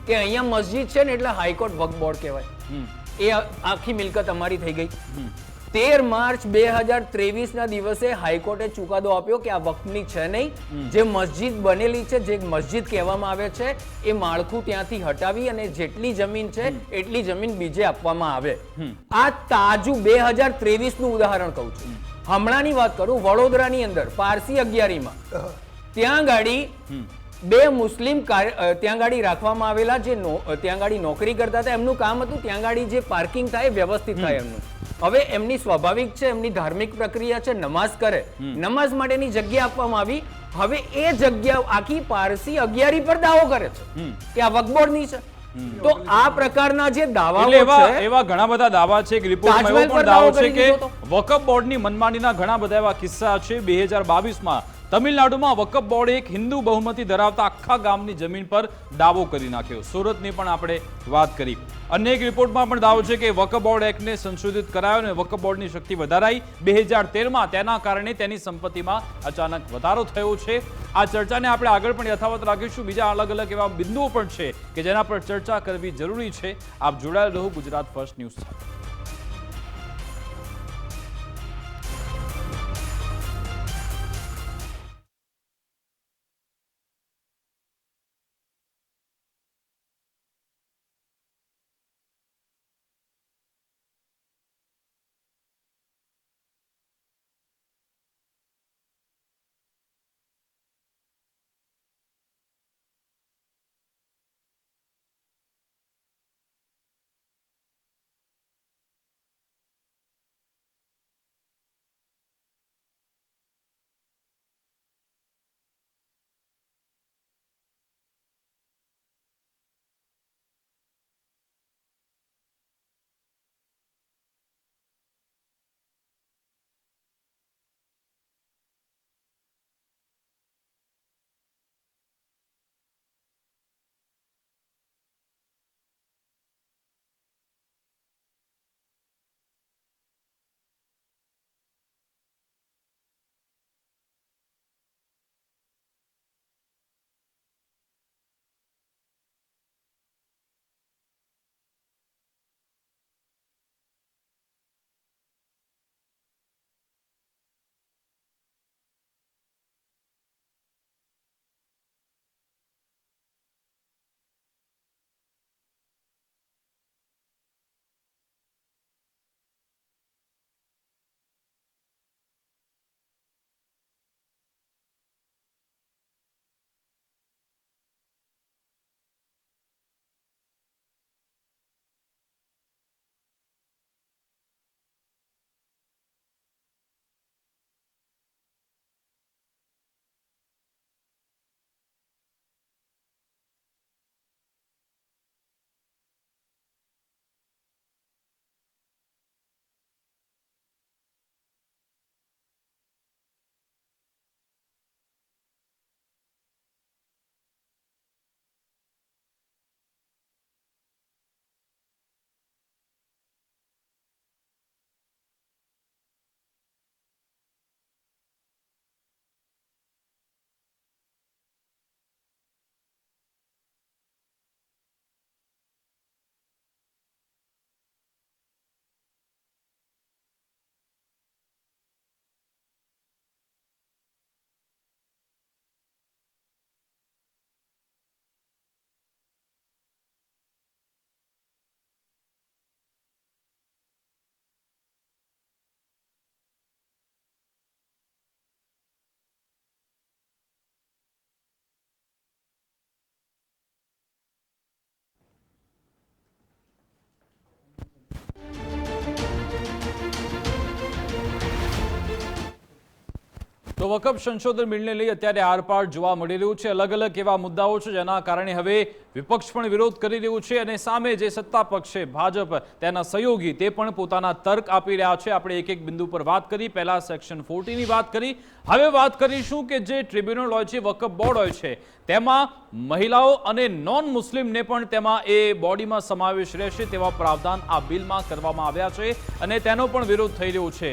કે અહીંયા મસ્જિદ છે ને એટલે હાઈકોર્ટ વક્ફ બોર્ડ કહેવાય. એ આખી મિલકત અમારી થઈ ગઈ. 13 માર્ચ 2023 ના દિવસે હાઈકોર્ટે ચુકાદો આપ્યો કે આ વક્ફની છે નહીં, જે મસ્જિદ બનેલી છે, જે મસ્જિદ કહેવામાં આવે છે, એ માળખું ત્યાંથી હટાવી અને જેટલી જમીન છે એટલી જમીન બીજે આપવામાં આવે. આ તાજું 2023 નું ઉદાહરણ કહું છું. હમણાંની વાત કરું, વડોદરાની અંદર પારસી અગિયારીમાં ત્યાં ગાડી બે મુસ્લિમ ત્યાં ગાડી રાખવામાં આવેલા, જે ત્યાં ગાડી નોકરી કરતા હતા. એમનું કામ હતું ત્યાં ગાડી જે પાર્કિંગ થાય વ્યવસ્થિત થાય એમનું. હવે એમની સ્વાભાવિક છે, એમની ધાર્મિક પ્રક્રિયા છે, નમાઝ કરે, નમાઝ માટેની જગ્યા આપવામાં આવી. હવે એ જગ્યા આખી પારસી અગિયારી પર દાવો કરે છે કે આ વક્ફ બોર્ડની છે. તો આ પ્રકારના જે દાવાઓ છે, એવા ઘણા બધા દાવા છે. રિપોર્ટમાં એવો પણ દાવો છે કે વક્ફ બોર્ડની મનમાનીના ઘણા બધા એવા કિસ્સા છે. 2022માં તમિલનાડુમાં વક્ફ બોર્ડે એક હિન્દુ બહુમતી ધરાવતા આખા ગામની જમીન પર દાવો કરી નાખ્યો. સુરતની પણ આપણે વાત કરી. અન્ય એક રિપોર્ટમાં પણ દાવો છે કે વક્ફ બોર્ડ એક્ટને સંશોધિત કરાયો અને વક્ફ બોર્ડની શક્તિ વધારાઈ 2013માં. તેના કારણે તેની સંપત્તિમાં અચાનક વધારો થયો છે. આ ચર્ચાને આપણે આગળ પણ યથાવત રાખીશું. બીજા અલગ અલગ એવા બિંદુઓ પણ છે કે જેના પર ચર્ચા કરવી જરૂરી છે. આપ જોડાયેલ રહો ગુજરાત ફર્સ્ટ ન્યૂઝ સાથે. તો વકફ સંશોધન બિલને લઈ અત્યારે આરપાર જોવા મળી રહ્યું છે. અલગ અલગ એવા મુદ્દાઓ છે જેના કારણે હવે વિપક્ષ પણ વિરોધ કરી રહ્યું છે અને સામે જે સત્તા પક્ષ છે ભાજપ, તેના સહયોગી, તે પણ પોતાના તર્ક આપી રહ્યા છે. આપણે એક એક બિંદુ પર વાત કરી. પહેલા સેક્શન 40 ની વાત કરી. હવે વાત કરીશું કે જે ટ્રિબ્યુનલ હોય છે, વકફ બોર્ડ હોય છે, તેમાં મહિલાઓ અને નોન મુસ્લિમને પણ તેમાં એ બોડીમાં સમાવેશ રહેશે તેવા પ્રાવધાન આ બિલમાં કરવામાં આવ્યા છે અને તેનો પણ વિરોધ થઈ રહ્યો છે.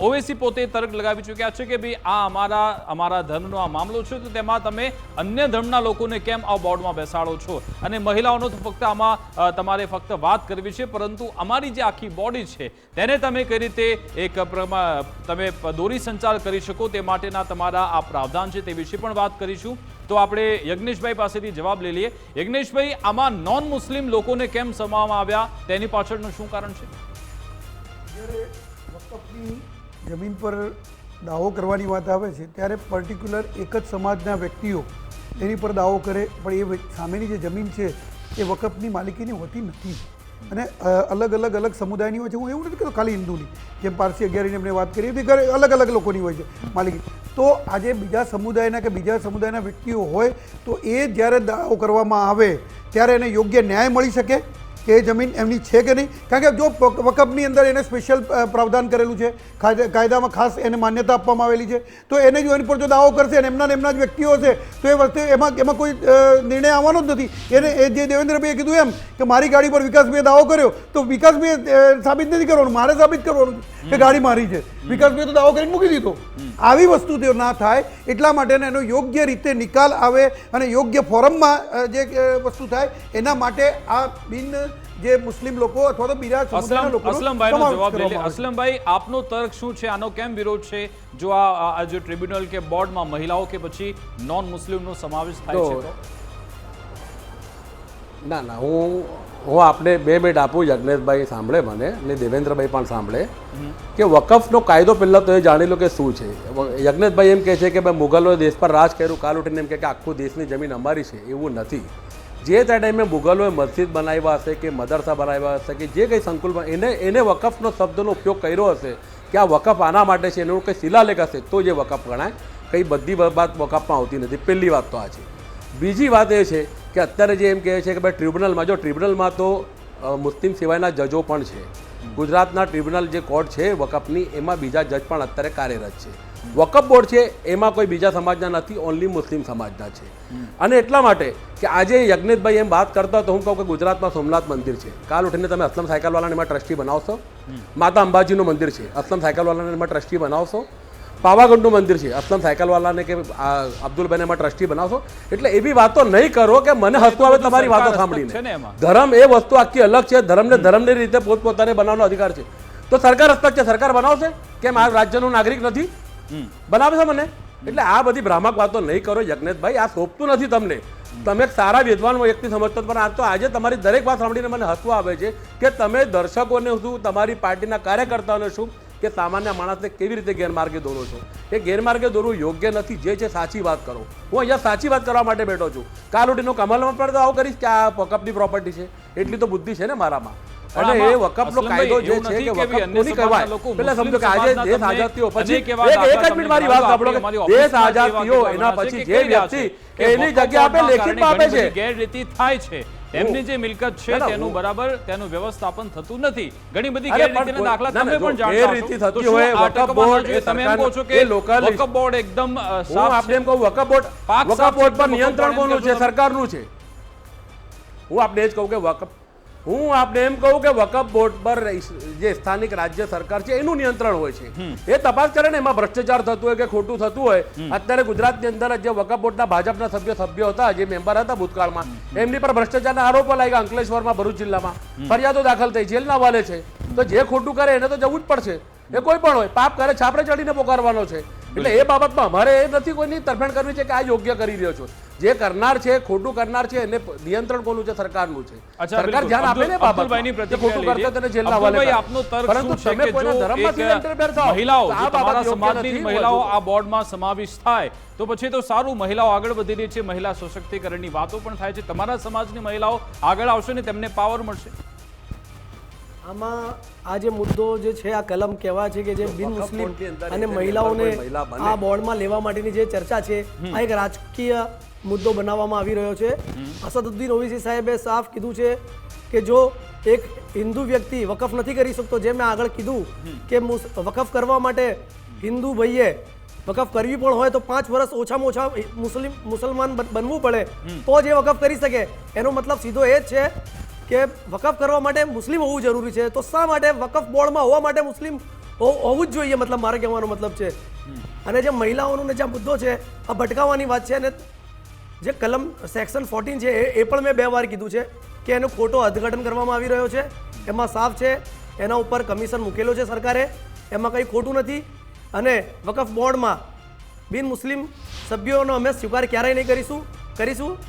ઓવેસી પોતે તર્ક લગાવી ચૂક્યા છે કે ભાઈ આ અમારા ધર્મનો આ મામલો છે, તો તેમાં તમે અન્ય ધર્મના લોકોને કેમ આ બોર્ડમાં બેસાડો છો? છો અને મહિલાઓનો તો ફક્ત આમાં તમારે ફક્ત વાત કરવી છે, પરંતુ અમારી જે આખી બોડી છે તેને તમે કઈ રીતે એક તમે દોરી સંચાર કરી શકો તે માટેના તમારા આ પ્રાવધાન છે તે વિશે પણ વાત કરીશું. તો આપણે યજ્ઞેશભાઈ પાસેથી જવાબ લઈ લઈએ. યજ્ઞેશભાઈ, આમાં નોન મુસ્લિમ લોકોને કેમ સમાવવામાં આવ્યા, તેની પાછળનું શું કારણ છે? જ્યારે વકફની જમીન પર દાવો કરવાની વાત આવે છે ત્યારે પર્ટિક્યુલર એક જ સમાજના વ્યક્તિઓ એની પર દાવો કરે, પણ એ સામેની જે જમીન છે એ વકફની માલિકીની હોતી નથી અને અલગ અલગ સમુદાયની હોય છે. હું એવું નથી કહેતો ખાલી હિન્દુની, જેમ પારસી અગિયારીની એમને વાત કરી હતી, ઘરે અલગ લોકોની હોય છે માલિકી. તો આજે બીજા સમુદાયના કે બીજા સમુદાયના વ્યક્તિઓ હોય તો એ જ્યારે દાવો કરવામાં આવે ત્યારે એને યોગ્ય ન્યાય મળી શકે કે એ જમીન એમની છે કે નહીં. કારણ કે જો વકફની અંદર એને સ્પેશિયલ પ્રાવધાન કરેલું છે, કાયદામાં ખાસ એને માન્યતા આપવામાં આવેલી છે, તો એને જો એની પર જો દાવો કરશે અને એમના જ વ્યક્તિઓ છે તો એ વખતે એમાં કોઈ નિર્ણય આવવાનો જ નથી. એને એ જે દેવેન્દ્રભાઈએ કીધું એમ કે મારી ગાડી પર વિકાસભાઈએ દાવો કર્યો તો વિકાસભાઈએ સાબિત નથી કરવાનું, મારે સાબિત કરવાનું કે ગાડી મારી છે. વિકાસભાઈએ તો દાવો કરીને મૂકી દીધો. આવી વસ્તુ જો ના થાય એટલા માટે એનો યોગ્ય રીતે નિકાલ આવે અને યોગ્ય ફોરમમાં જે વસ્તુ થાય એના માટે આ બિન જે મુસ્લિમ લોકો અથવા તો બીજા સમુદાયના લોકો અસલમભાઈનો જવાબ લઈ લે. અસલમભાઈ, આપનો તર્ક શું છે? આનો કેમ વિરોધ છે જો આ જે ટ્રિબ્યુનલ કે બોર્ડમાં મહિલાઓ કે પછી નોન મુસ્લિમનો સમાવેશ થાય છે તો? ના હું આપને 2 મિનિટ આપું. યજ્ઞેશભાઈ સાંભળે મને અને દેવેન્દ્રભાઈ પણ સાંભળે કે વકફનો કાયદો પહેલાં તો એ જાણી લો કે શું છે. યજ્ઞેશભાઈ એમ કહે છે કે ભાઈ મુગલોએ દેશ પર રાજ કર્યું, કાલ ઉઠીને એમ કે આખું દેશની જમીન અમારી છે. એવું નથી. જે તે ટાઈમે મુગલોએ મસ્જિદ બનાવ્યા હશે કે મદરસા બનાવ્યા હશે કે જે કંઈ સંકુલ એને વકફનો શબ્દનો ઉપયોગ કર્યો હશે કે આ વકફ આના માટે છે, એનું કંઈ શિલાલેખ હશે તો જે વકફ ગણાય. કંઈ બધી વાત વકફમાં આવતી નથી. પહેલી વાત તો આ છે. બીજી વાત એ છે કે અત્યારે જે એમ કહે છે કે ભાઈ ટ્રિબ્યુનલમાં તો મુસ્લિમ સિવાયના જજો પણ છે. ગુજરાતના ટ્રિબ્યુનલ જે કોર્ટ છે વકફની એમાં બીજા જજ પણ અત્યારે કાર્યરત છે. વકફ બોર્ડ છે એમાં કોઈ બીજા સમાજના નથી, ઓનલી મુસ્લિમ સમાજના છે. અને એટલા માટે કે આજે યજ્ઞેશભાઈ એમ વાત કરતા તો હું કહું કે ગુજરાતમાં સોમનાથ મંદિર છે, કાલ ઉઠીને તમે અસલમ સાયકલવાલાને એમાં ટ્રસ્ટી બનાવશો. માતા અંબાજીનું મંદિર છે, અસલમ સાયકલવાલાને એમાં ટ્રસ્ટી બનાવશો. પાવાગઢનું મંદિર છે, અસલમ સાયકલવાલાને કે અબ્દુલભાઈને એમાં ટ્રસ્ટી બનાવશો. એટલે એવી વાતો નહીં કરો કે મને હસવું આવે તમારી વાતો સાંભળીને. ધર્મ એ વસ્તુ આખી અલગ છે. ધર્મની રીતે પોતપોતાને બનાવવાનો અધિકાર છે. તો સરકાર હસ્તક છે, સરકાર બનાવશે. કેમ આ રાજ્યનો નાગરિક નથી? બનાવે છે મને. એટલે આ બધી ભ્રામક વાતો નહીં કરો યજ્ઞેશભાઈ. આ સોંપતું નથી તમને. તમે એક સારા વિદ્વાન વ્યક્તિ સમજતો, પણ આ તો આજે તમારી દરેક વાત સાંભળીને મને હસવું આવે છે કે તમે દર્શકોને શું, તમારી પાર્ટીના કાર્યકર્તાઓને શું કે સામાન્ય માણસને કેવી રીતે ગેરમાર્ગે દોરો છો. એ ગેરમાર્ગે દોરવું યોગ્ય નથી. જે છે સાચી વાત કરો. હું અહીંયા સાચી વાત કરવા માટે બેઠો છું. કાલ ઉઠીનો કમલમાં પણ તો આવું કરીશ કે આ વકફની પ્રોપર્ટી છે. એટલી તો બુદ્ધિ છે ને મારામાં. અને એ વકફનો કાયદો જે છે કે વકફ કોની કહેવાય, પેલા સમજો કે આજે દેશ આઝાદ થયો પછી એક જ મિનિટ મારી વાત સાંભળો કે દેશ આઝાદ થયો એના પછી જે વ્યક્તિ એની જગ્યા આપે લેખિતમાં આપે છે, ગેરરીતિ થાય છે. તેમની જે મિલકત છે તેનું બરાબર તેનું વ્યવસ્થાપન થતું નથી. ઘણી બધી ગેરરીતિના દાખલા તમે પણ જાણતા છો. ગેરરીતિ થતી હોય વકફ બોર્ડ એ તમે એમ કહો છો કે વકફ બોર્ડ એકદમ હું આપને એમ કહું વકફ બોર્ડ પર નિયંત્રણ કોનું છે? સરકારનું છે. હું આપને એ જ કહું કે હું આપને એમ કહું કે વકફ બોર્ડ પર જે સ્થાનિક રાજ્ય સરકાર છે એનું નિયંત્રણ હોય છે. એ તપાસ કરે ને એમાં ભ્રષ્ટાચાર થતું હોય કે ખોટું થતું હોય. અત્યારે ગુજરાતની અંદર જે વકફ બોર્ડના ભાજપના સભ્યો હતા, જે મેમ્બર હતા ભૂતકાળમાં, એમની પર ભ્રષ્ટાચારના આરોપો લાગ્યા અંકલેશ્વરમાં, ભરૂચ જિલ્લામાં ફરિયાદો દાખલ થઈ, જેલના હવાલે છે. તો જે ખોટું કરે એને તો જવું જ પડશે. એ કોઈ પણ હોય, પાપ કરે છાપરે ચડીને પોકારવાનો છે. એટલે એ બાબતમાં અમારે એ નથી કોઈની તરફેણ કરવી છે કે આ યોગ્ય કરી રહ્યો છો. જે કરનાર છે, ખોટું કરનાર છે, એને નિયંત્રણ કોનું છે? સરકારનું છે. સરકાર ધ્યાન આપે ને બાબતમાં. ખોટું કરતા તેને જેલના હવાલે. આપનો તર્ક શું છે કે જો મહિલાઓ, તમારા સમાજની મહિલાઓ આ બોર્ડમાં સમાવેશ થાય તો પછી તો સારું, મહિલાઓ આગળ વધી રહી છે, મહિલા સશક્તિકરણની વાતો પણ થાય છે. તમારા સમાજની મહિલાઓ આગળ આવશે ને તેમને પાવર મળશે. આમાં આ જે મુદ્દો જે છે, આ કલમ કહેવાય છે કે જે બિન મુસ્લિમ અને મહિલાઓને આ બોર્ડમાં લેવા માટેની જે ચર્ચા છે, આ એક રાજકીય મુદ્દો બનાવવામાં આવી રહ્યો છે. અસદુદ્દીન ઓવૈસી સાહેબે સાફ કીધું છે કે જો એક હિન્દુ વ્યક્તિ વકફ નથી કરી શકતો, જે મેં આગળ કીધું કે વકફ કરવા માટે હિન્દુ ભાઈએ વકફ કરવી પણ હોય તો 5 વર્ષ ઓછામાં ઓછા મુસલમાન બનવું પડે તો જે વકફ કરી શકે. એનો મતલબ સીધો એ જ છે કે વકફ કરવા માટે મુસ્લિમ હોવું જરૂરી છે. તો શા માટે વકફ બોર્ડમાં હોવા માટે મુસ્લિમ હોવું જ જોઈએ? મતલબ મારે કહેવાનો મતલબ છે. અને જે મહિલાઓનો જે મુદ્દો છે આ ભટકાવવાની વાત છે. અને જે કલમ સેક્શન 14 છે એ પણ મેં 2 વાર કીધું છે કે એનો ખોટો અર્થઘટન કરવામાં આવી રહ્યો છે. એમાં સાફ છે એના ઉપર કમિશન મૂકેલો છે સરકારે, એમાં કંઈ ખોટું નથી. અને વકફ બોર્ડમાં બિન મુસ્લિમ સભ્યોનો અમે સ્વીકાર ક્યારેય નહીં કરીશું.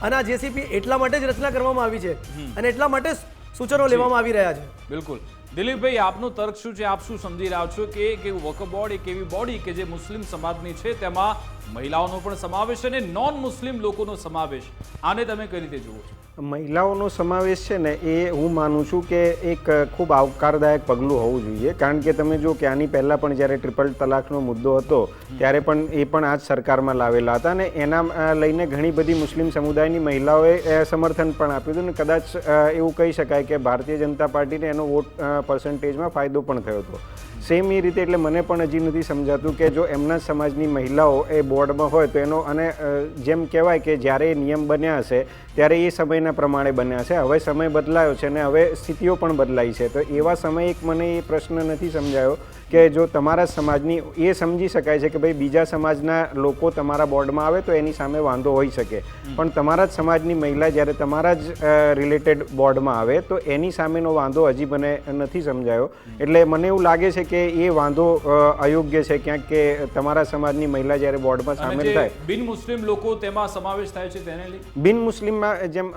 અને આ જેસીપી એટલા માટે જ રચના કરવામાં આવી છે અને એટલા માટે જ સૂચનો લેવામાં આવી રહ્યા છે. બિલકુલ. દિલીપભાઈ, આપનો તર્ક શું છે? આપ શું સમજી રહ્યા છો કે એક એવું વકફ બોર્ડ, એક એવી બોડી કે જે મુસ્લિમ સમાજની છે, તેમાં મહિલાઓનો પણ સમાવેશ અને નોન મુસ્લિમ લોકોનો સમાવેશ, આને તમે કઈ રીતે જુઓ છો? મહિલાઓનો સમાવેશ છે ને એ હું માનું છું કે એક ખૂબ આવકારદાયક પગલું હોવું જોઈએ. કારણ કે તમે જો કે આની પહેલાં પણ જ્યારે ટ્રિપલ તલાકનો મુદ્દો હતો ત્યારે પણ એ પણ આ જ સરકારમાં લાવેલા હતા અને એના લઈને ઘણી બધી મુસ્લિમ સમુદાયની મહિલાઓએ સમર્થન પણ આપ્યું હતું અને કદાચ એવું કહી શકાય કે ભારતીય જનતા પાર્ટીને એનો વોટ પર્સન્ટેજમાં ફાયદો પણ થયો હતો. સેમ એ રીતે એટલે મને પણ હજી નથી સમજાતું કે જો એમના સમાજની મહિલાઓ એ બોર્ડમાં હોય તો એનો, અને જેમ કહેવાય કે જ્યારે એ નિયમ બન્યા હશે ત્યારે એ સમયના પ્રમાણે બન્યા છે. હવે સમય બદલાયો છે અને હવે સ્થિતિઓ પણ બદલાઈ છે. તો એવા સમયે એક મને એ પ્રશ્ન નથી સમજાયો કે જો તમારા સમાજની, એ સમજી શકાય છે કે ભાઈ બીજા સમાજના લોકો તમારા બોર્ડમાં આવે તો એની સામે વાંધો હોઈ શકે, પણ તમારા જ સમાજની મહિલા જ્યારે તમારા જ રિલેટેડ બોર્ડમાં આવે તો એની સામેનો વાંધો હજી મને નથી સમજાયો. એટલે મને એવું લાગે છે કે એ વાંધો અયોગ્ય છે ક્યાંક, કે તમારા સમાજની મહિલા જ્યારે બોર્ડમાં સામેલ થાય. બિન મુસ્લિમ લોકો તેમાં સમાવેશ થાય છે તેને લઈ બિન મુસ્લિમમાં જેમ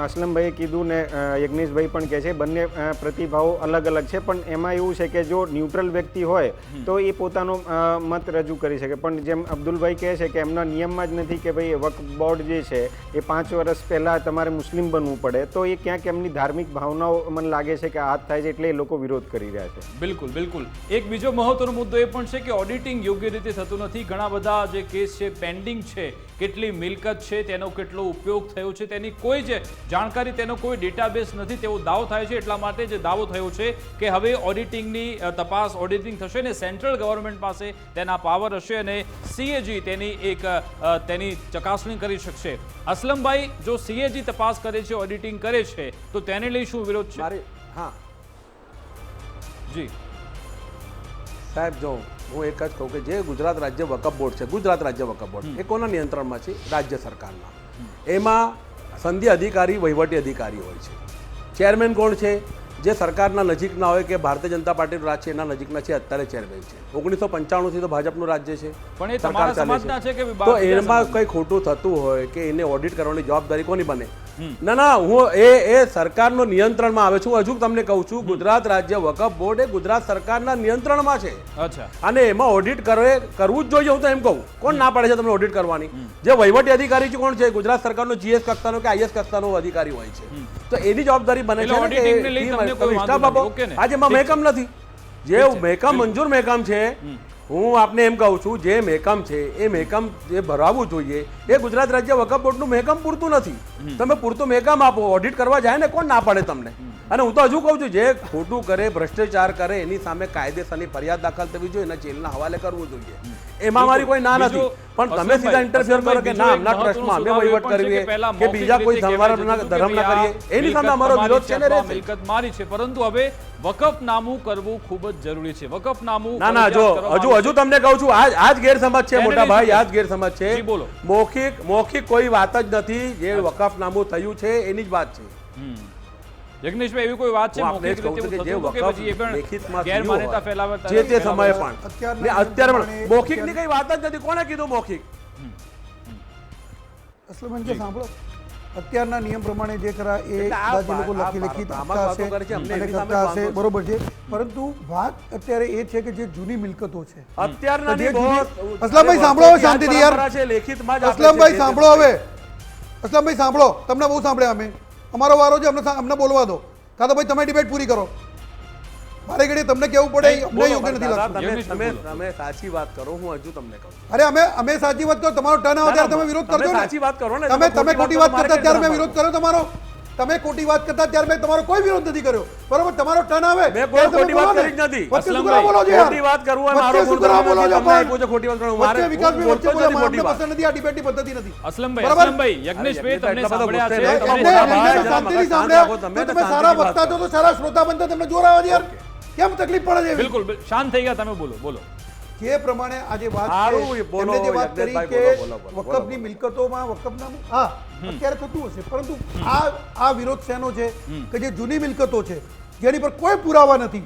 અસલમભાઈએ કીધું ને યજ્ઞેશભાઈ પણ કહે છે, બંને પ્રતિભાવો અલગ અલગ છે. પણ એમાં એવું છે કે જો ન્યુટ્રલ વ્યક્તિ હોય તો એ પોતાનો મત રજૂ કરી શકે. પણ જેમ અબ્દુલભાઈ કહે છે કે એમના નિયમમાં જ નથી કે ભાઈ વક્ફ બોર્ડ જે છે એ 5 વર્ષ પહેલાં તમારે મુસ્લિમ બનવું પડે, તો એ ક્યાંક એમની ધાર્મિક ભાવનાઓ મને લાગે છે કે હાથ થાય છે એટલે એ લોકો વિરોધ કરી રહ્યા છે. બિલકુલ બિલકુલ. એક બીજો મહત્વનો મુદ્દો એ પણ છે કે ઓડિટિંગ યોગ્ય રીતે થતું નથી. ઘણા બધા જે કેસ છે પેન્ડિંગ છે, કેટલી મિલકત છે, તેનો કેટલો ઉપયોગ થયો છે, તેની કોઈ જ જાણકારી, તેનો કોઈ ડેટાબેઝ નથી તેવો દાવો થાય છે. એટલા માટે જે દાવો થયો છે કે હવે ઓડિટિંગની તપાસ, ઓડિટિંગ થશે ને સેન્ટ્રલ ગવર્મેન્ટ પાસે તેના પાવર હશે અને સીએજી તેની ચકાસણી કરી શકશે. અસલમભાઈ, જો સીએજી તપાસ કરે છે, ઓડિટિંગ કરે છે, તો તેને લઈ શું વિરોધ છે? હા જી સાહેબ, જો હું એક જ કહું કે જે ગુજરાત રાજ્ય વકફ બોર્ડ છે, ગુજરાત રાજ્ય વકફ બોર્ડ એ કોના નિયંત્રણમાં છે? રાજ્ય સરકારના. એમાં સંધિ અધિકારી, વહીવટી અધિકારી હોય છે. ચેરમેન કોણ છે? જે સરકારના નજીકના હોય, કે ભારતીય જનતા પાર્ટીનું રાજ છે એના નજીકના છે, અત્યારે ચેરમેન છે. 1995 થી તો ભાજપનું રાજ્ય છે, પણ એ તમારા સમાજના છે કે તો એમાં કંઈ ખોટું થતું હોય કે એને ઓડિટ કરવાની જવાબદારી કોની બને? ના, હું એ સરકારનો નિયંત્રણમાં આવે છું. હજુ તમને કહું છું, ગુજરાત રાજ્ય વકફ બોર્ડ એ ગુજરાત સરકારના નિયંત્રણમાં છે. અચ્છા. અને એમાં ઓડિટ કરવું જ જોઈએ. હું તો એમ કહું, કોણ ના પાડે છે તમને ઓડિટ કરવાની? જે વહીવટી અધિકારી કોણ છે? ગુજરાત સરકારનો જીએસ કક્ષાનો કે આઈએસ કક્ષાનો અધિકારી હોય છે. તો એની જવાબદારી બને છે કે આજે એમાં મહેકમ નથી. જે મહેકમ, મંજૂર મહેકમ છે, હું આપને એમ કહું છું, જે મહેકમ છે એ મહેકમ જે ભરાવવું જોઈએ એ ગુજરાત રાજ્ય વકફ બોર્ડનું મહેકમ પૂરતું નથી. તમે પૂરતું મહેકમ આપો, ઓડિટ કરવા જાય ને કોણ ના પાડે તમને? અને હું તો હજુ કહું છું, જે ખોટું કરે, ભ્રષ્ટાચાર કરે, એની સામે કાયદેસરની ફરિયાદ દાખલ થવી જોઈએ, એના જેલના હવાલે કરવું જોઈએ. એમાં મારી કોઈ ના નથી. પણ તમે સીધા ઇન્ટરફિયર કરો કે ના, અમના ટ્રસ્ટમાં અમે વહીવટ કરવીએ કે બીજા કોઈ ધર્મ ના કરીએ, એની સામે અમારો વિરોધ છે ને રહેશે. મિલકત મારી છે, પરંતુ હવે વકફનામું કરવું ખૂબ જ જરૂરી છે. વકફનામું ના, જો હજુ તમને કહું છું, આજ ગેરસમજ છે મોટા ભાઈ, આજ ગેરસમજ છે. મૌખિક કોઈ વાત જ નથી. જે વકફનામું થયું છે એની જ વાત છે. યજ્ઞેશભાઈ, એવી કોઈ વાત છે મૌખિક રીતે થતું હતું કે પછી એ પણ ગેરમાન્યતા ફેલાવે જે તે સમયે પણ ને અત્યારે પણ મૌખિકની કઈ વાત જ નથી. કોણે કીધું મૌખિક? અસલમજી સાંભળો, અત્યારના નિયમ પ્રમાણે જે ખરા એ જે લોકો લખી કરતા હશે, બરોબર છે. પરંતુ વાત અત્યારે એ છે કે જે જૂની મિલકતો છે અત્યારના અસલમભાઈ સાંભળો હવે શાંતિથી યાર. અસલમભાઈ સાંભળો હવે. અસલમભાઈ સાંભળો, તમને બહુ સાંભળ્યા અમે. અમારો વારો છે, અમને બોલવા દો. કાં તો ભાઈ તમે ડિબેટ પૂરી કરો. મારે ઘડી તમને કેવું પડે અમને યોગ્ય નથી લાગતું. તમે સાચી વાત કરો, હું હજુ તમને કહું. અરે અમે સાચી વાત કરો, તમારો ટર્ન આવે ત્યારે તમે વિરોધ કરજો ને. સાચી વાત કરો ને. તમે ખોટી વાત કરતા ત્યારે મેં વિરોધ કર્યો તમારો. તમે ખોટી વાત કરતા ત્યારે મેં તમારો કોઈ વિરોધ નથી કર્યો, બરોબર? તમારો ટર્ન આવે મેં કોઈ ખોટી વાત કરી જ નથી. વચ્ચે સુધરા બોલો છો યાર. ખોટી વાત કરવું એ મારો સુધરા બોલો છો. ખોટી વાત કરવું મારે વિકાસભાઈ વચ્ચે બોલો, અમને પસંદ નથી. આ ડિબેટની પદ્ધતિ નથી. અસલમભાઈ, યજ્ઞેશભાઈ તમને સાંભળ્યા છે, શાંતિથી સાંભળ્યા. તમે સારા વક્તા છો તો સારા શ્રોતા બનતા તમને જોર આવે યાર. કેમ તકલીફ પડે છે? બિલકુલ શાંત થઈ ગયા તમે. બોલો. જે પ્રમાણે આજે વાત સારું, છે, બોલો, એમણે જે વાત કરી યજ્ઞેશભાઈ, કે બોલો, બોલો, વકફની મિલકતોમાં વકફના હા અત્યારે થતું હશે, પરંતુ આ વિરોધ શેનો છે કે જે જૂની મિલકતો છે જેની પર કોઈ પુરાવા નથી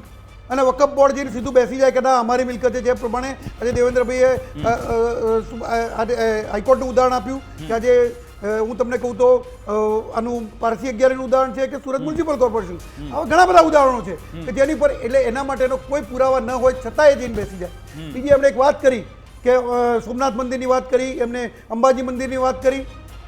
અને વકફ બોર્ડ જઈને સીધું બેસી જાય કે ના અમારી મિલકત છે, જે પ્રમાણે આજે દેવેન્દ્રભાઈએ હાઈકોર્ટનું ઉદાહરણ આપ્યું કે આજે હું તમને કહું તો આનું પારસી 11નું ઉદાહરણ છે કે સુરત મ્યુનિસિપલ કોર્પોરેશન, આવા ઘણા બધા ઉદાહરણો છે કે જેની પર એટલે એના માટેનો કોઈ પુરાવા ન હોય છતાં એ જઈને બેસી જાય. બીજી એમણે એક વાત કરી કે સોમનાથ મંદિરની વાત કરી, એમને અંબાજી મંદિરની વાત કરી,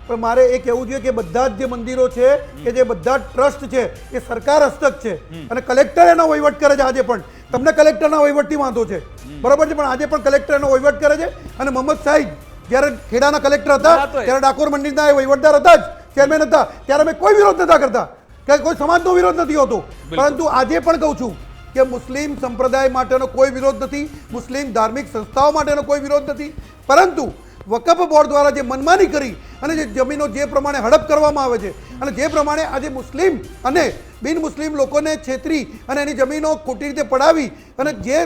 પણ મારે એ કહેવું જોઈએ કે બધા જ જે મંદિરો છે કે જે બધા ટ્રસ્ટ છે એ સરકાર હસ્તક છે અને કલેક્ટર એનો વહીવટ કરે છે. આજે પણ તમને કલેક્ટરના વહીવટથી વાંધો છે, બરોબર છે, પણ આજે પણ કલેક્ટર એનો વહીવટ કરે છે. અને મોહમ્મદ સાહિબ જ્યારે ખેડાના કલેક્ટર હતા ત્યારે ડાકોર મંદિરના એ વહીવટદાર હતા જ, ચેરમેન હતા, ત્યારે અમે કોઈ વિરોધ નતા કરતા કે કોઈ સમાજનો વિરોધ નથી હોતો. પરંતુ આજે પણ કહું છું કે મુસ્લિમ સંપ્રદાય માટેનો કોઈ વિરોધ નથી, મુસ્લિમ ધાર્મિક સંસ્થાઓ માટેનો કોઈ વિરોધ નથી, પરંતુ વકફ બોર્ડ દ્વારા જે મનમાની કરી અને જે જમીનો જે પ્રમાણે હડપ કરવામાં આવે છે અને જે પ્રમાણે આજે મુસ્લિમ અને બિન મુસ્લિમ લોકોને છેતરી અને એની જમીનો ખોટી રીતે પડાવી અને જે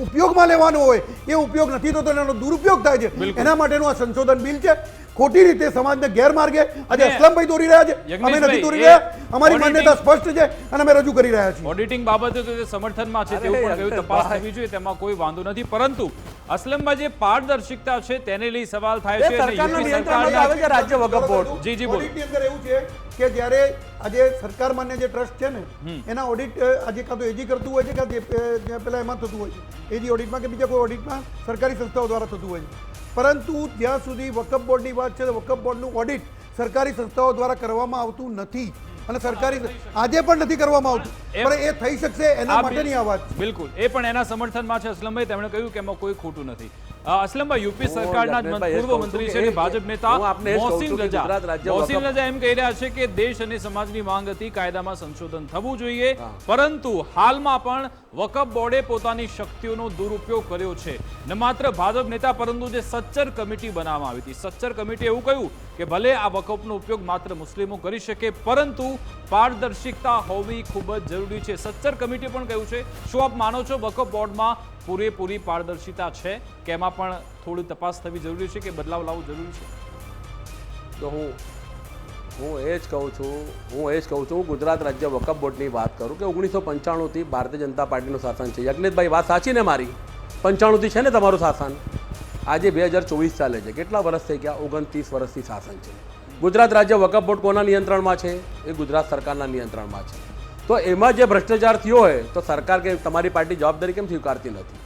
ઉપયોગમાં લેવાનો હોય એ ઉપયોગ નથી થતો, એનો દુરુપયોગ થાય છે, એના માટેનું આ સંશોધન બિલ છે. ખોટી રીતે સમાજને ગેરમાર્ગે આજે અસલમભાઈ દોરી રહ્યા છે, અમે નથી દોરી રહ્યા. અમારી માન્યતા સ્પષ્ટ છે અને અમે રજૂ કરી રહ્યા છીએ. ઓડિટિંગ બાબતે તો જે સમર્થનમાં છે તેવું પણ કહ્યું તપાસ થવી જોઈએ, તેમાં કોઈ વાંધો નથી. પરંતુ અસલમભાઈ જે પારદર્શિકતા છે તેને લઈ સવાલ થાય છે. સરકારના નિયંત્રણમાં આવે છે રાજ્ય વકફ બોર્ડ. જી જી બોલો. ઓડિટની અંદર એવું છે કે જ્યારે આજે સરકાર માન્ય જે ટ્રસ્ટ છે ને એના ઓડિટ આજે કાં તો એજી કરતું હોય છે કે પેલા એમાં થતું હોય છે એજી ઓડિટમાં કે બીજા કોઈ ઓડિટમાં સરકારી સંસ્થાઓ દ્વારા થતું હોય છે. પરંતુ જ્યાં સુધી વકફ બોર્ડની વાત છે તો વકફ બોર્ડનું ઓડિટ સરકારી સંસ્થાઓ દ્વારા કરવામાં આવતું નથી અને સરકારી આજે પણ નથી કરવામાં આવતું, પણ એ થઈ શકશે એના માટેની આ વાત છે. બિલકુલ, એ પણ એના સમર્થનમાં છે અસલમભાઈ. તેમણે કહ્યું કે એમાં કોઈ ખોટું નથી. અસલમભાઈ યુપી સરકારના પૂર્વ મંત્રી છે ભાજપ નેતા મોહસિન રજા એમ કહી રહ્યા છે કે દેશ અને સમાજની માંગ હતી કાયદામાં સંશોધન થવું જોઈએ, પરંતુ હાલમાં પણ વકફ બોર્ડે પોતાની શક્તિઓનો દુરુપયોગ કર્યો છે. ન માત્ર ભાજપ નેતા પરંતુ જે સચ્ચર કમિટી બનાવવામાં આવી હતી, સચ્ચર કમિટી એવું કહ્યું કે ભલે આ વકફનો ઉપયોગ માત્ર મુસ્લિમો કરી શકે પરંતુ પારદર્શિકતા હોવી ખૂબ જ જરૂરી છે. સચ્ચર કમિટી પણ કહ્યું છે. શું આપ માનો છો વકફ બોર્ડમાં પૂરેપૂરી પારદર્શિતા છે કે એમાં પણ થોડી તપાસ થવી જરૂરી છે કે બદલાવ લાવવો જરૂરી છે? તો હું એ જ કહું છું હું ગુજરાત રાજ્ય વકફ બોર્ડની વાત કરું કે 1995થી ભારતીય જનતા પાર્ટીનું શાસન છે. યજ્ઞેશભાઈ વાત સાચી ને મારી? 95થી છે ને તમારું શાસન? આજે 2024 ચાલે છે. કેટલા વર્ષ થઈ ગયા? 29 વર્ષથી શાસન છે. ગુજરાત રાજ્ય વકફ બોર્ડ કોના નિયંત્રણમાં છે? એ ગુજરાત સરકારના નિયંત્રણમાં છે. તો એમાં જે ભ્રષ્ટાચાર થયો હોય તો સરકાર કે તમારી પાર્ટી જવાબદારી કેમ સ્વીકારતી નથી?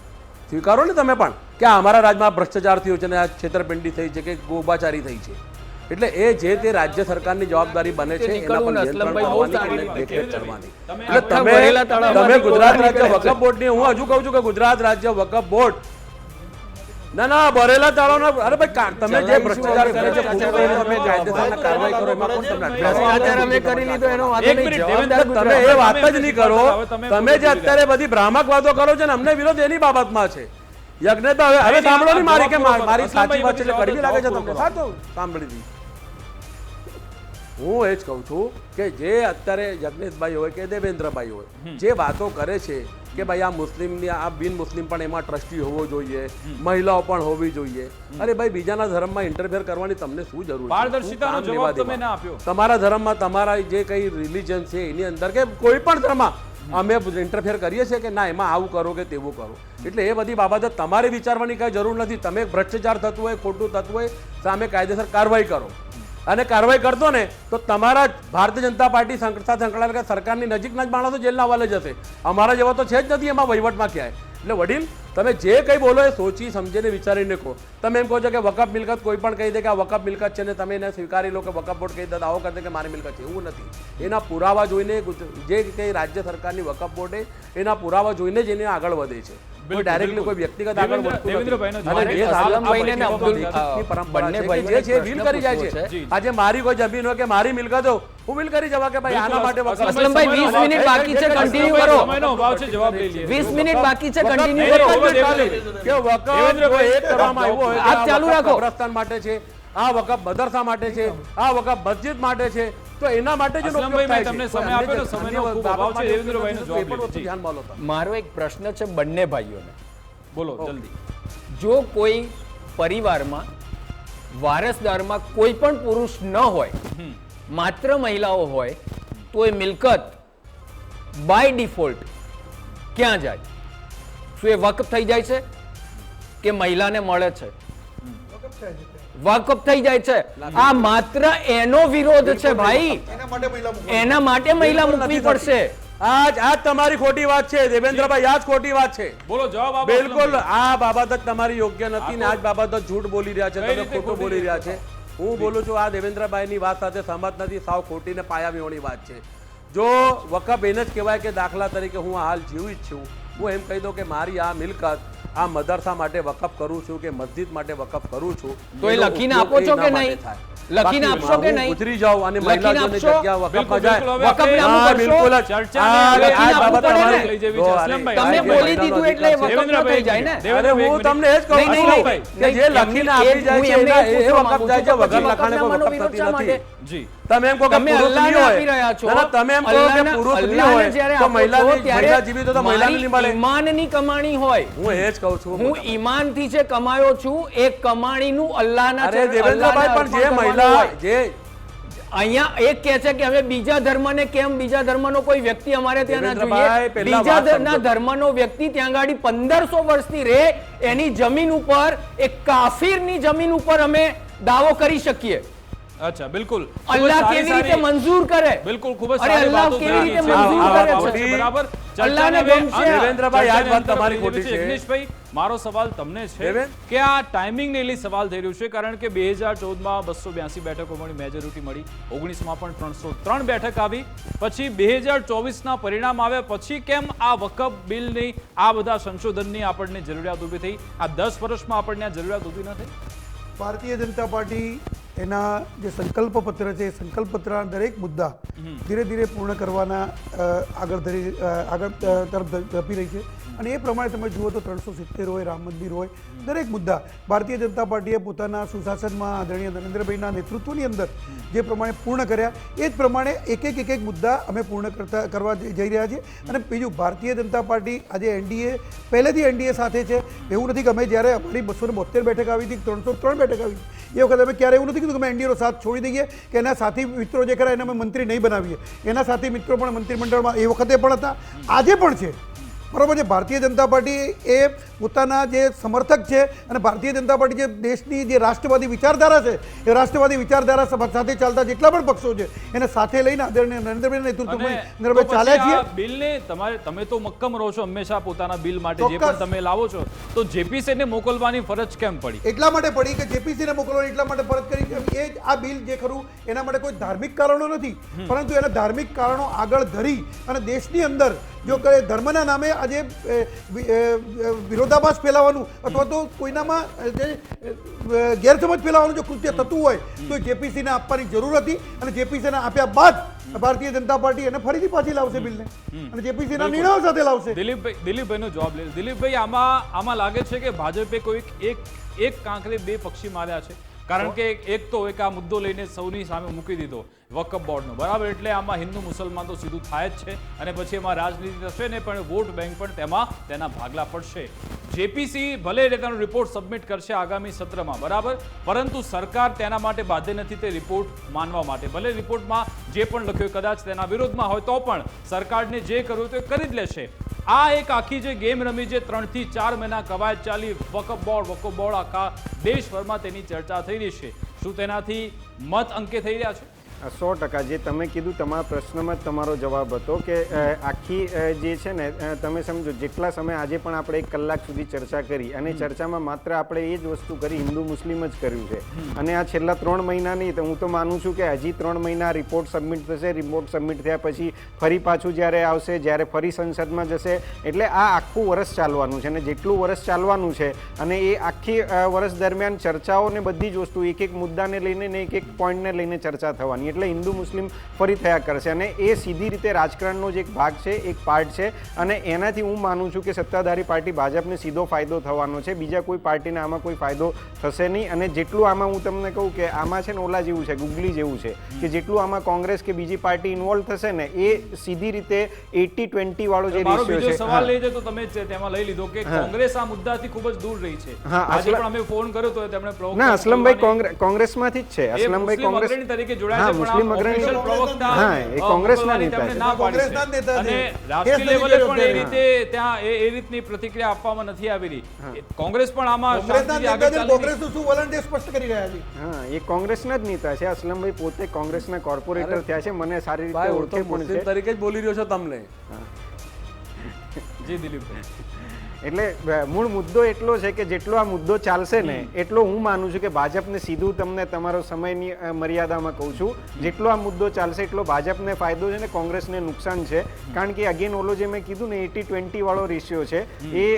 સ્વીકારો ને તમે પણ કે અમારા રાજ્યમાં ભ્રષ્ટાચાર થયો છે ને આ છેતરપિંડી થઈ છે કે ગોબાચારી થઈ છે. એટલે એ જે તે રાજ્ય સરકારની જવાબદારી બને છે એના પર નિયંત્રણ કરવાની દેખરેખ કરવાની. એટલે તમે ગુજરાત રાજ્ય વકફ બોર્ડની હું હજુ કહું છું કે ગુજરાત રાજ્ય વકફ બોર્ડ ના ભરેલા તાળાના અરે ભાઈ તમે જે ભ્રષ્ટાચાર કરે છે તમે કાયદેસરના કાર્યવાહી કરો એમાં કોણ તમને ભ્રષ્ટાચાર અમે કરી લીધો એનો વાંધો નહીં. તમે એ વાત જ નહીં કરો. તમે જે અત્યારે બધી ભ્રામક વાતો કરો છો ને અમને વિરોધ એની બાબતમાં છે. યજ્ઞેશભાઈ હવે સાંભળો નહીં મારી કે મારી સાચી વાત છે એટલે કડવી લાગે છે તમને? સાચું સાંભળી દીધી. હું એ જ કહું છું કે જે અત્યારે યજ્ઞેશભાઈ હોય કે દેવેન્દ્રભાઈ હોય જે વાતો કરે છે કે ભાઈ આ મુસ્લિમની આ બિન મુસ્લિમ પણ એમાં ટ્રસ્ટી હોવો જોઈએ, મહિલાઓ પણ હોવી જોઈએ. અરે ભાઈ બીજાના ધર્મમાં ઇન્ટરફેર કરવાની તમને શું જરૂર છે? પારદર્શિતાનો જવાબ તમે ના આપ્યો. તમારા ધર્મમાં તમારા જે કઈ રિલિજન છે એની અંદર કે કોઈ પણ ધર્મમાં અમે ઇન્ટરફેર કરીએ છીએ કે ના એમાં આવું કરો કે તેવું કરો. એટલે એ બધી બાબતે તમારે વિચારવાની કઈ જરૂર નથી. તમે ભ્રષ્ટાચાર થતું હોય, ખોટું થતું હોય સામે કાયદેસર કાર્યવાહી કરો અને કાર્યવાહી કરતો ને તો તમારા ભારતીય જનતા પાર્ટી સાથે સંકળાયેલા સરકારની નજીકના જ માણસો જેલના હવાલે જશે. અમારા જેવા તો છે જ નથી એમાં વહીવટમાં ક્યાંય. એટલે વડીલ તમે જે કંઈ બોલો એ સોચી સમજીને વિચારીને કહો. તમે એમ કહો છો કે વકફ મિલકત કોઈ પણ કહી દે કે આ વકફ મિલકત છે ને તમે એને સ્વીકારી લો કે વકફ બોર્ડ કહી દે દાવો કરી દે કે મારી મિલકત છે. એવું નથી. એના પુરાવા જોઈને જે કંઈ રાજ્ય સરકારની વકફ બોર્ડે એના પુરાવા જોઈને જ એને આગળ વધે છે. કોઈ ડાયરેક્ટલી કોઈ વ્યક્તિગત આગળ વધતું નથી. જે છે વિલ કરી જાય છે. આજે મારી કોઈ જમીન હોય કે મારી મિલકત હોય હું વિલ કરી જવા કે ભાઈ આના માટે અસલમભાઈ 20 મિનિટ બાકી છે, કન્ટિન્યુ કરો. સમયનો અભાવ છે, જવાબ લઈ લઈએ. 20 મિનિટ બાકી છે, કન્ટિન્યુ કરો. કે વકફ એક કરવામાં આવ્યો હોય આપ ચાલુ રાખો. કબ્રસ્તાન માટે છે, આ વકફ મદરસા માટે છે, આ વકફ મસ્જિદ માટે છે, તો એના માટે જ અસલમભાઈ મેં તમને સમય આપ્યો તો સમયનો ખૂબ અભાવ છે. દેવેન્દ્રભાઈનો જવાબ લો. મારો એક પ્રશ્ન છે બંને ભાઈઓને બોલો જલ્દી. જો કોઈ પરિવારમાં વારસદારમાં કોઈ પણ પુરુષ ન હોય, માત્ર મહિલાઓ હોય, તો એ મિલકત બાય ડિફોલ્ટ ક્યાં જાય? શું એ વકફ થઈ જાય છે કે મહિલાને મળે છે? વકફ થઈ જાય છે. આ માત્ર એનો વિરોધ છે ભાઈ, એના માટે મહિલા મૂકવી પડશે. આજ તમારી ખોટી વાત છે દેવેન્દ્રભાઈ, આજ ખોટી વાત છે. બોલો જવાબ આપો. બિલકુલ આ બાબત જ તમારી યોગ્ય નથી ને આજ બાબત જ જૂઠ બોલી રહ્યા છે, તમે ખોટું બોલી રહ્યા છે. હું બોલું છું આ દેવેન્દ્રભાઈની વાત સાથે સહમત નથી, સાવ ખોટી ને પાયાવિહોણી વાત છે. જો વકફ એને જ કહેવાય કે દાખલા તરીકે હું હાલ જીવી જ છું, હું એમ કહી દઉં કે મારી આ મિલકત આ મદરસા માટે વકફ કરું છું કે મસ્જિદ માટે વકફ કરું છું, તો એ લખીને આપો છો કે નહીં? લખીને આપશો કે નહીં? ગુજરી જાવ અને મહિલાઓની જગ્યા વકફમાં જાય. વકફનામું બિલકુલ કરશો? જ આ બાબત અમારી લઈ જવી છે. અસલમભાઈ, તમે બોલી દીધું એટલે વકફ ન થઈ જાય ને. અરે હું તમને એ જ કહું નહીં, છું નહીં, કે જે લખીને આપી જાય છે એના એ વકફ જાય છે, વગર લખાણે કોઈ વકફનામાનો વકફ થતી વિરોધ શા નથી. માટે? જી તમે એમ કહો કે તમે પુરુષ અલ્લાહને નહીં આપી રહ્યા હોય, છો. ના, ના, તમે એમ કહો કે અલ્લાહને- પુરુષ નહીં અલ્લાહને હોય જ્યારે તો આપો છો મહિલા ત્યારે જીવી તો મહિલાને નહીં મળે. મારી ઈમાનની કમાણી હોય. હું એ જ કહું છું. હું ઈમાનથી જે કમાયો છું એ કમાણીનું અલ્લાહના અરે દેવેન્દ્રભાઈ પણ જે મહિલા જે અહીંયા એક કહે છે કે હવે બીજા ધર્મને કેમ, બીજા ધર્મનો કોઈ વ્યક્તિ અમારે ત્યાં ના દેવેન્દ્રભાઈ, જોઈએ? પહેલા બીજા વાત સમજો. ધર્મનો વ્યક્તિ ત્યાં ગાડી 1500 વર્ષથી રહે, એની જમીન ઉપર એક કાફીરની જમીન ઉપર અમે દાવો કરી શકીએ? અચ્છા, બિલકુલ. અલ્લાહ ખૂબ જ કેવી સારી- રીતે મંજૂર કરે? બિલકુલ, ખૂબ જ અરે સારી અલ્લાહ વાતો કેવી થઈ રીતે છે. મંજૂર આ કરે બાબતે છે? બરાબર. અલ્લાહને ચર્ચાને ગમશે. હવે- દેવેન્દ્રભાઈ, આ જ વાત ચર્ચાને તમારી અંતર ખોટી છે. જિગ્નેશભાઈ, મારો સવાલ તમને છે દેવેન? કે આ ટાઈમિંગને લઈ સવાલ થઈ રહ્યું છે, કારણ કે 2014માં 282 બેઠકો મળી, મેજોરિટી મળી, 19માં પણ 303 બેઠક આવી, પછી 2024ના પરિણામ આવ્યા પછી કેમ આ વકફ બિલની આ બધા સંશોધનની આપણને જરૂરિયાત ઊભી થઈ? આ 10 વર્ષમાં આપણને આ જરૂરિયાત ઊભી ન થઈ? ભારતીય જનતા પાર્ટી એના જે સંકલ્પ પત્ર છે એ સંકલ્પ પત્રના દરેક મુદ્દા ધીરે ધીરે પૂર્ણ કરવાના આગળ તરફ ધપી રહી છે. અને એ પ્રમાણે તમે જુઓ તો 370 હોય, રામ મંદિર હોય, દરેક મુદ્દા ભારતીય જનતા પાર્ટીએ પોતાના સુશાસનમાં આદરણીય નરેન્દ્રભાઈના નેતૃત્વની અંદર જે પ્રમાણે પૂર્ણ કર્યા એ જ પ્રમાણે એક એક મુદ્દા અમે પૂર્ણ કરવા જઈ રહ્યા છીએ. અને બીજું, ભારતીય જનતા પાર્ટી આજે એનડીએ પહેલેથી એનડીએ સાથે છે. એવું નથી કે અમે જ્યારે અમારી 272 બેઠક આવી હતી, 303 બેઠક આવી હતી, એ વખતે અમે ક્યારે એવું નથી કીધું કે અમે એનડીએનો સાથ છોડી દઈએ કે એના સાથી મિત્રો જે ખરા એને અમે મંત્રી નહીં બનાવીએ. એના સાથી મિત્રો પણ મંત્રીમંડળમાં એ વખતે પણ હતા, આજે પણ છે. બરાબર છે. ભારતીય જનતા પાર્ટી એ પોતાના જે સમર્થક છે અને ભારતીય જનતા પાર્ટી જે દેશની જે રાષ્ટ્રવાદી વિચારધારા છે એ રાષ્ટ્રવાદી વિચારધારા સાથે ચાલતા જેટલા પણ પક્ષો છે એને સાથે લઈને આદરણીય નરેન્દ્રભાઈના નેતૃત્વમાં નરેન્દ્રભાઈ ચાલ્યા છીએ. બિલને તમે તો મક્કમ રહો છો હંમેશા પોતાના બિલ માટે, જે પણ તમે લાવો છો, તો જેપીસીને મોકલવાની ફરજ કેમ પડી? એટલા માટે પડી કે જેપીસીને મોકલવાની એટલા માટે ફરજ કરી કે એ આ બિલ જે ખરું એના માટે કોઈ ધાર્મિક કારણો નથી, પરંતુ એના ધાર્મિક કારણો આગળ ધરી અને દેશની અંદર જો ધર્મના નામે આજે વિરોધાભાસ ફેલાવાનું અથવા તો કોઈનામાં જે ગેરસમજ ફેલાવાનું જો કૃત્ય થતું હોય તો જેપીસીને આપવાની જરૂર હતી. અને જેપીસીને આપ્યા બાદ ભારતીય જનતા પાર્ટી એને ફરીથી પાછી લાવશે બિલને અને જેપીસીના નિર્ણયો સાથે લાવશે. દિલીપભાઈનો જવાબ લે. દિલીપભાઈ, આમાં લાગે છે કે ભાજપે કોઈ એક કાંકરે બે પક્ષી માર્યા છે, કારણ કે એક તો એક આ મુદ્દો લઈને સૌની સામે મૂકી દીધો વકફ બોર્ડનો, બરાબર, એટલે આમાં હિન્દુ મુસલમાન તો સીધું થાય જ છે અને પછી એમાં રાજનીતિ થશે ને પણ વોટ બેંક પણ તેમાં તેના ભાગલા પડશે. જેપીસી ભલે તેનો રિપોર્ટ સબમિટ કરશે આગામી સત્રમાં, બરાબર, પરંતુ સરકાર તેના માટે બાધ્ય નથી તે રિપોર્ટ માનવા માટે. ભલે રિપોર્ટમાં જે પણ લખ્યું કદાચ તેના વિરોધમાં હોય તો પણ સરકારને જે કરવું તો એ કરી જ લેશે. આ એક આખી જે ગેમ રમી, જે 3 થી 4 મહિના કવાયત ચાલી, વકફ બોર્ડ આખા દેશભરમાં તેની ચર્ચા થઈ રહી છે, શું તેનાથી મત અંકે થઈ રહ્યા છે? 100% જે તમે કીધું તમારા પ્રશ્નમાં જ તમારો જવાબ હતો કે આખી જે છે ને તમે સમજો જેટલા સમય આજે પણ આપણે 1 કલાક સુધી ચર્ચા કરી અને ચર્ચામાં માત્ર આપણે એ જ વસ્તુ કરી, હિન્દુ મુસ્લિમ જ કર્યું છે. અને આ છેલ્લા 3 મહિનાની તો હું તો માનું છું કે હજી 3 મહિના રિપોર્ટ સબમિટ થશે, રિપોર્ટ સબમિટ થયા પછી ફરી પાછું જ્યારે આવશે, જ્યારે ફરી સંસદમાં જશે, એટલે આ આખું વર્ષ ચાલવાનું છે. અને જેટલું વર્ષ ચાલવાનું છે અને એ આખી વર્ષ દરમિયાન ચર્ચાઓ ને બધી જ વસ્તુ એક મુદ્દાને લઈને ને એક પોઈન્ટને લઈને ચર્ચા થવાની. એટલે હિન્દુ મુસ્લિમ ફરી થયા કરશે અને એ સીધી રીતે રાજકારણનો જ એક ભાગ છે, એક પાર્ટ છે અને એનાથી હું માનું છું કે સત્તાધારી પાર્ટી ભાજપને સીધો ફાયદો થવાનો છે, બીજા કોઈ પાર્ટીને આમાં કોઈ ફાયદો થશે નહીં. અને જેટલું આમાં હું તમને કહું કે આમાં છે ને ઓલા જેવું છે, ગુગલી જેવું છે કે જેટલું આમાં કોંગ્રેસ કે બીજી પાર્ટી ઇન્વોલ્વ થશે ને એ સીધી રીતે 80-20 વાળો જે મારો રેશિયો બીજો છે. સવાલ લઈ જાય તો તમે તેમાં લઈ લીધો કે કોંગ્રેસ આ મુદ્દાથી ખૂબ જ દૂર રહી છે. આજે પણ અમે ફોન કર્યો તો તેમણે ના, અસલમભાઈ કોંગ્રેસમાંથી જ છે. અસલમભાઈ કોંગ્રેસ તરીકે જોડાયા છે, મુસ્લિમ અગ્રણી પ્રવક્તા હા, એ કોંગ્રેસના નેતા છે. ના પાડી છે. અને રાષ્ટ્રીય લેવલે પણ એ રીતે ત્યાં એ રીતની પ્રતિક્રિયા આપવામાં નથી આવી રહી. કોંગ્રેસ પણ આમાં શાંતિથી આગળ ચાલી રહી. કોંગ્રેસનું શું વલણ તે સ્પષ્ટ કરી રહ્યા છે. હા, એ કોંગ્રેસના જ નેતા છે. અસલમભાઈ પોતે કોંગ્રેસના કોર્પોરેટર થયા છે, મને સારી રીતે ભાઈ હું તો ઓળખે પણ મુસ્લિમ છે. તરીકે જ બોલી રહ્યો છો તમને. જી દિલીપભાઈ. એટલે મૂળ મુદ્દો એટલો છે કે જેટલો આ મુદ્દો ચાલશે ને એટલો હું માનું છું કે ભાજપને સીધું તમને તમારો સમયની મર્યાદામાં કહું છું, જેટલો આ મુદ્દો ચાલશે એટલો ભાજપને ફાયદો છે ને કોંગ્રેસને નુકસાન છે. કારણ કે અગેન ઓલો જે મેં કીધું ને 80-20 વાળો રેશિયો છે એ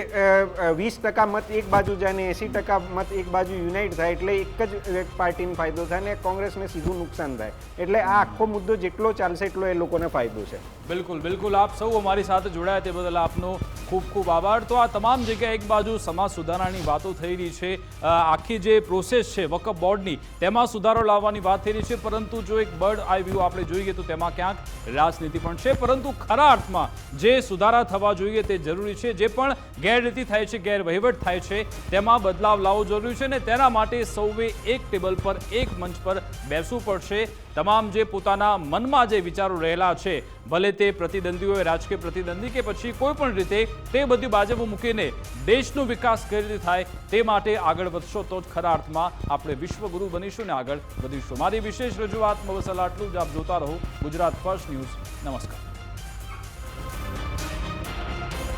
20% મત એક બાજુ જાય ને 80% મત એક બાજુ યુનાઇટ થાય એટલે એક જ પાર્ટીને ફાયદો થાય ને કોંગ્રેસને સીધું નુકસાન થાય. એટલે આ આખો મુદ્દો જેટલો ચાલશે એટલો એ લોકોને ફાયદો છે. બિલકુલ બિલકુલ. આપ સૌ અમારી સાથે જોડાયા તે બદલ આપનો ખૂબ ખૂબ આભાર. તો આ તમામ જગ્યાએ એક બાજુ સમાજ સુધારણાની વાતો થઈ રહી છે, આખી જે પ્રોસેસ છે વકફ બોર્ડની તેમાં સુધારો લાવવાની વાત થઈ રહી છે, પરંતુ જો એક બર્ડ આઈ વ્યૂ આપણે જોઈએ તો તેમાં ક્યાંક રાજનીતિ પણ છે. પરંતુ ખરા અર્થમાં જે સુધારા થવા જોઈએ તે જરૂરી છે. જે પણ ગેરરીતિ થાય છે, ગેરવહીવટ થાય છે તેમાં બદલાવ લાવવો જરૂરી છે અને તેના માટે સૌએ એક ટેબલ પર એક મંચ પર બેસવું પડશે. તમામ જે પોતાના મનમાં જે વિચારો રહેલા છે, ભલે તે પ્રતિદ્વંદી હોય, રાજકીય પ્રતિદ્વંદી કે પછી કોઈ પણ રીતે, તે બધી બાજુ મૂકીને દેશનો વિકાસ કઈ રીતે થાય તે માટે આગળ વધશો તો જ ખરા અર્થમાં આપણે વિશ્વગુરુ બનીશું ને આગળ વધીશું. મારી વિશેષ રજૂઆતમાં બસ આટલું જ. આપ જોતા રહો ગુજરાત ફર્સ્ટ ન્યૂઝ. નમસ્કાર.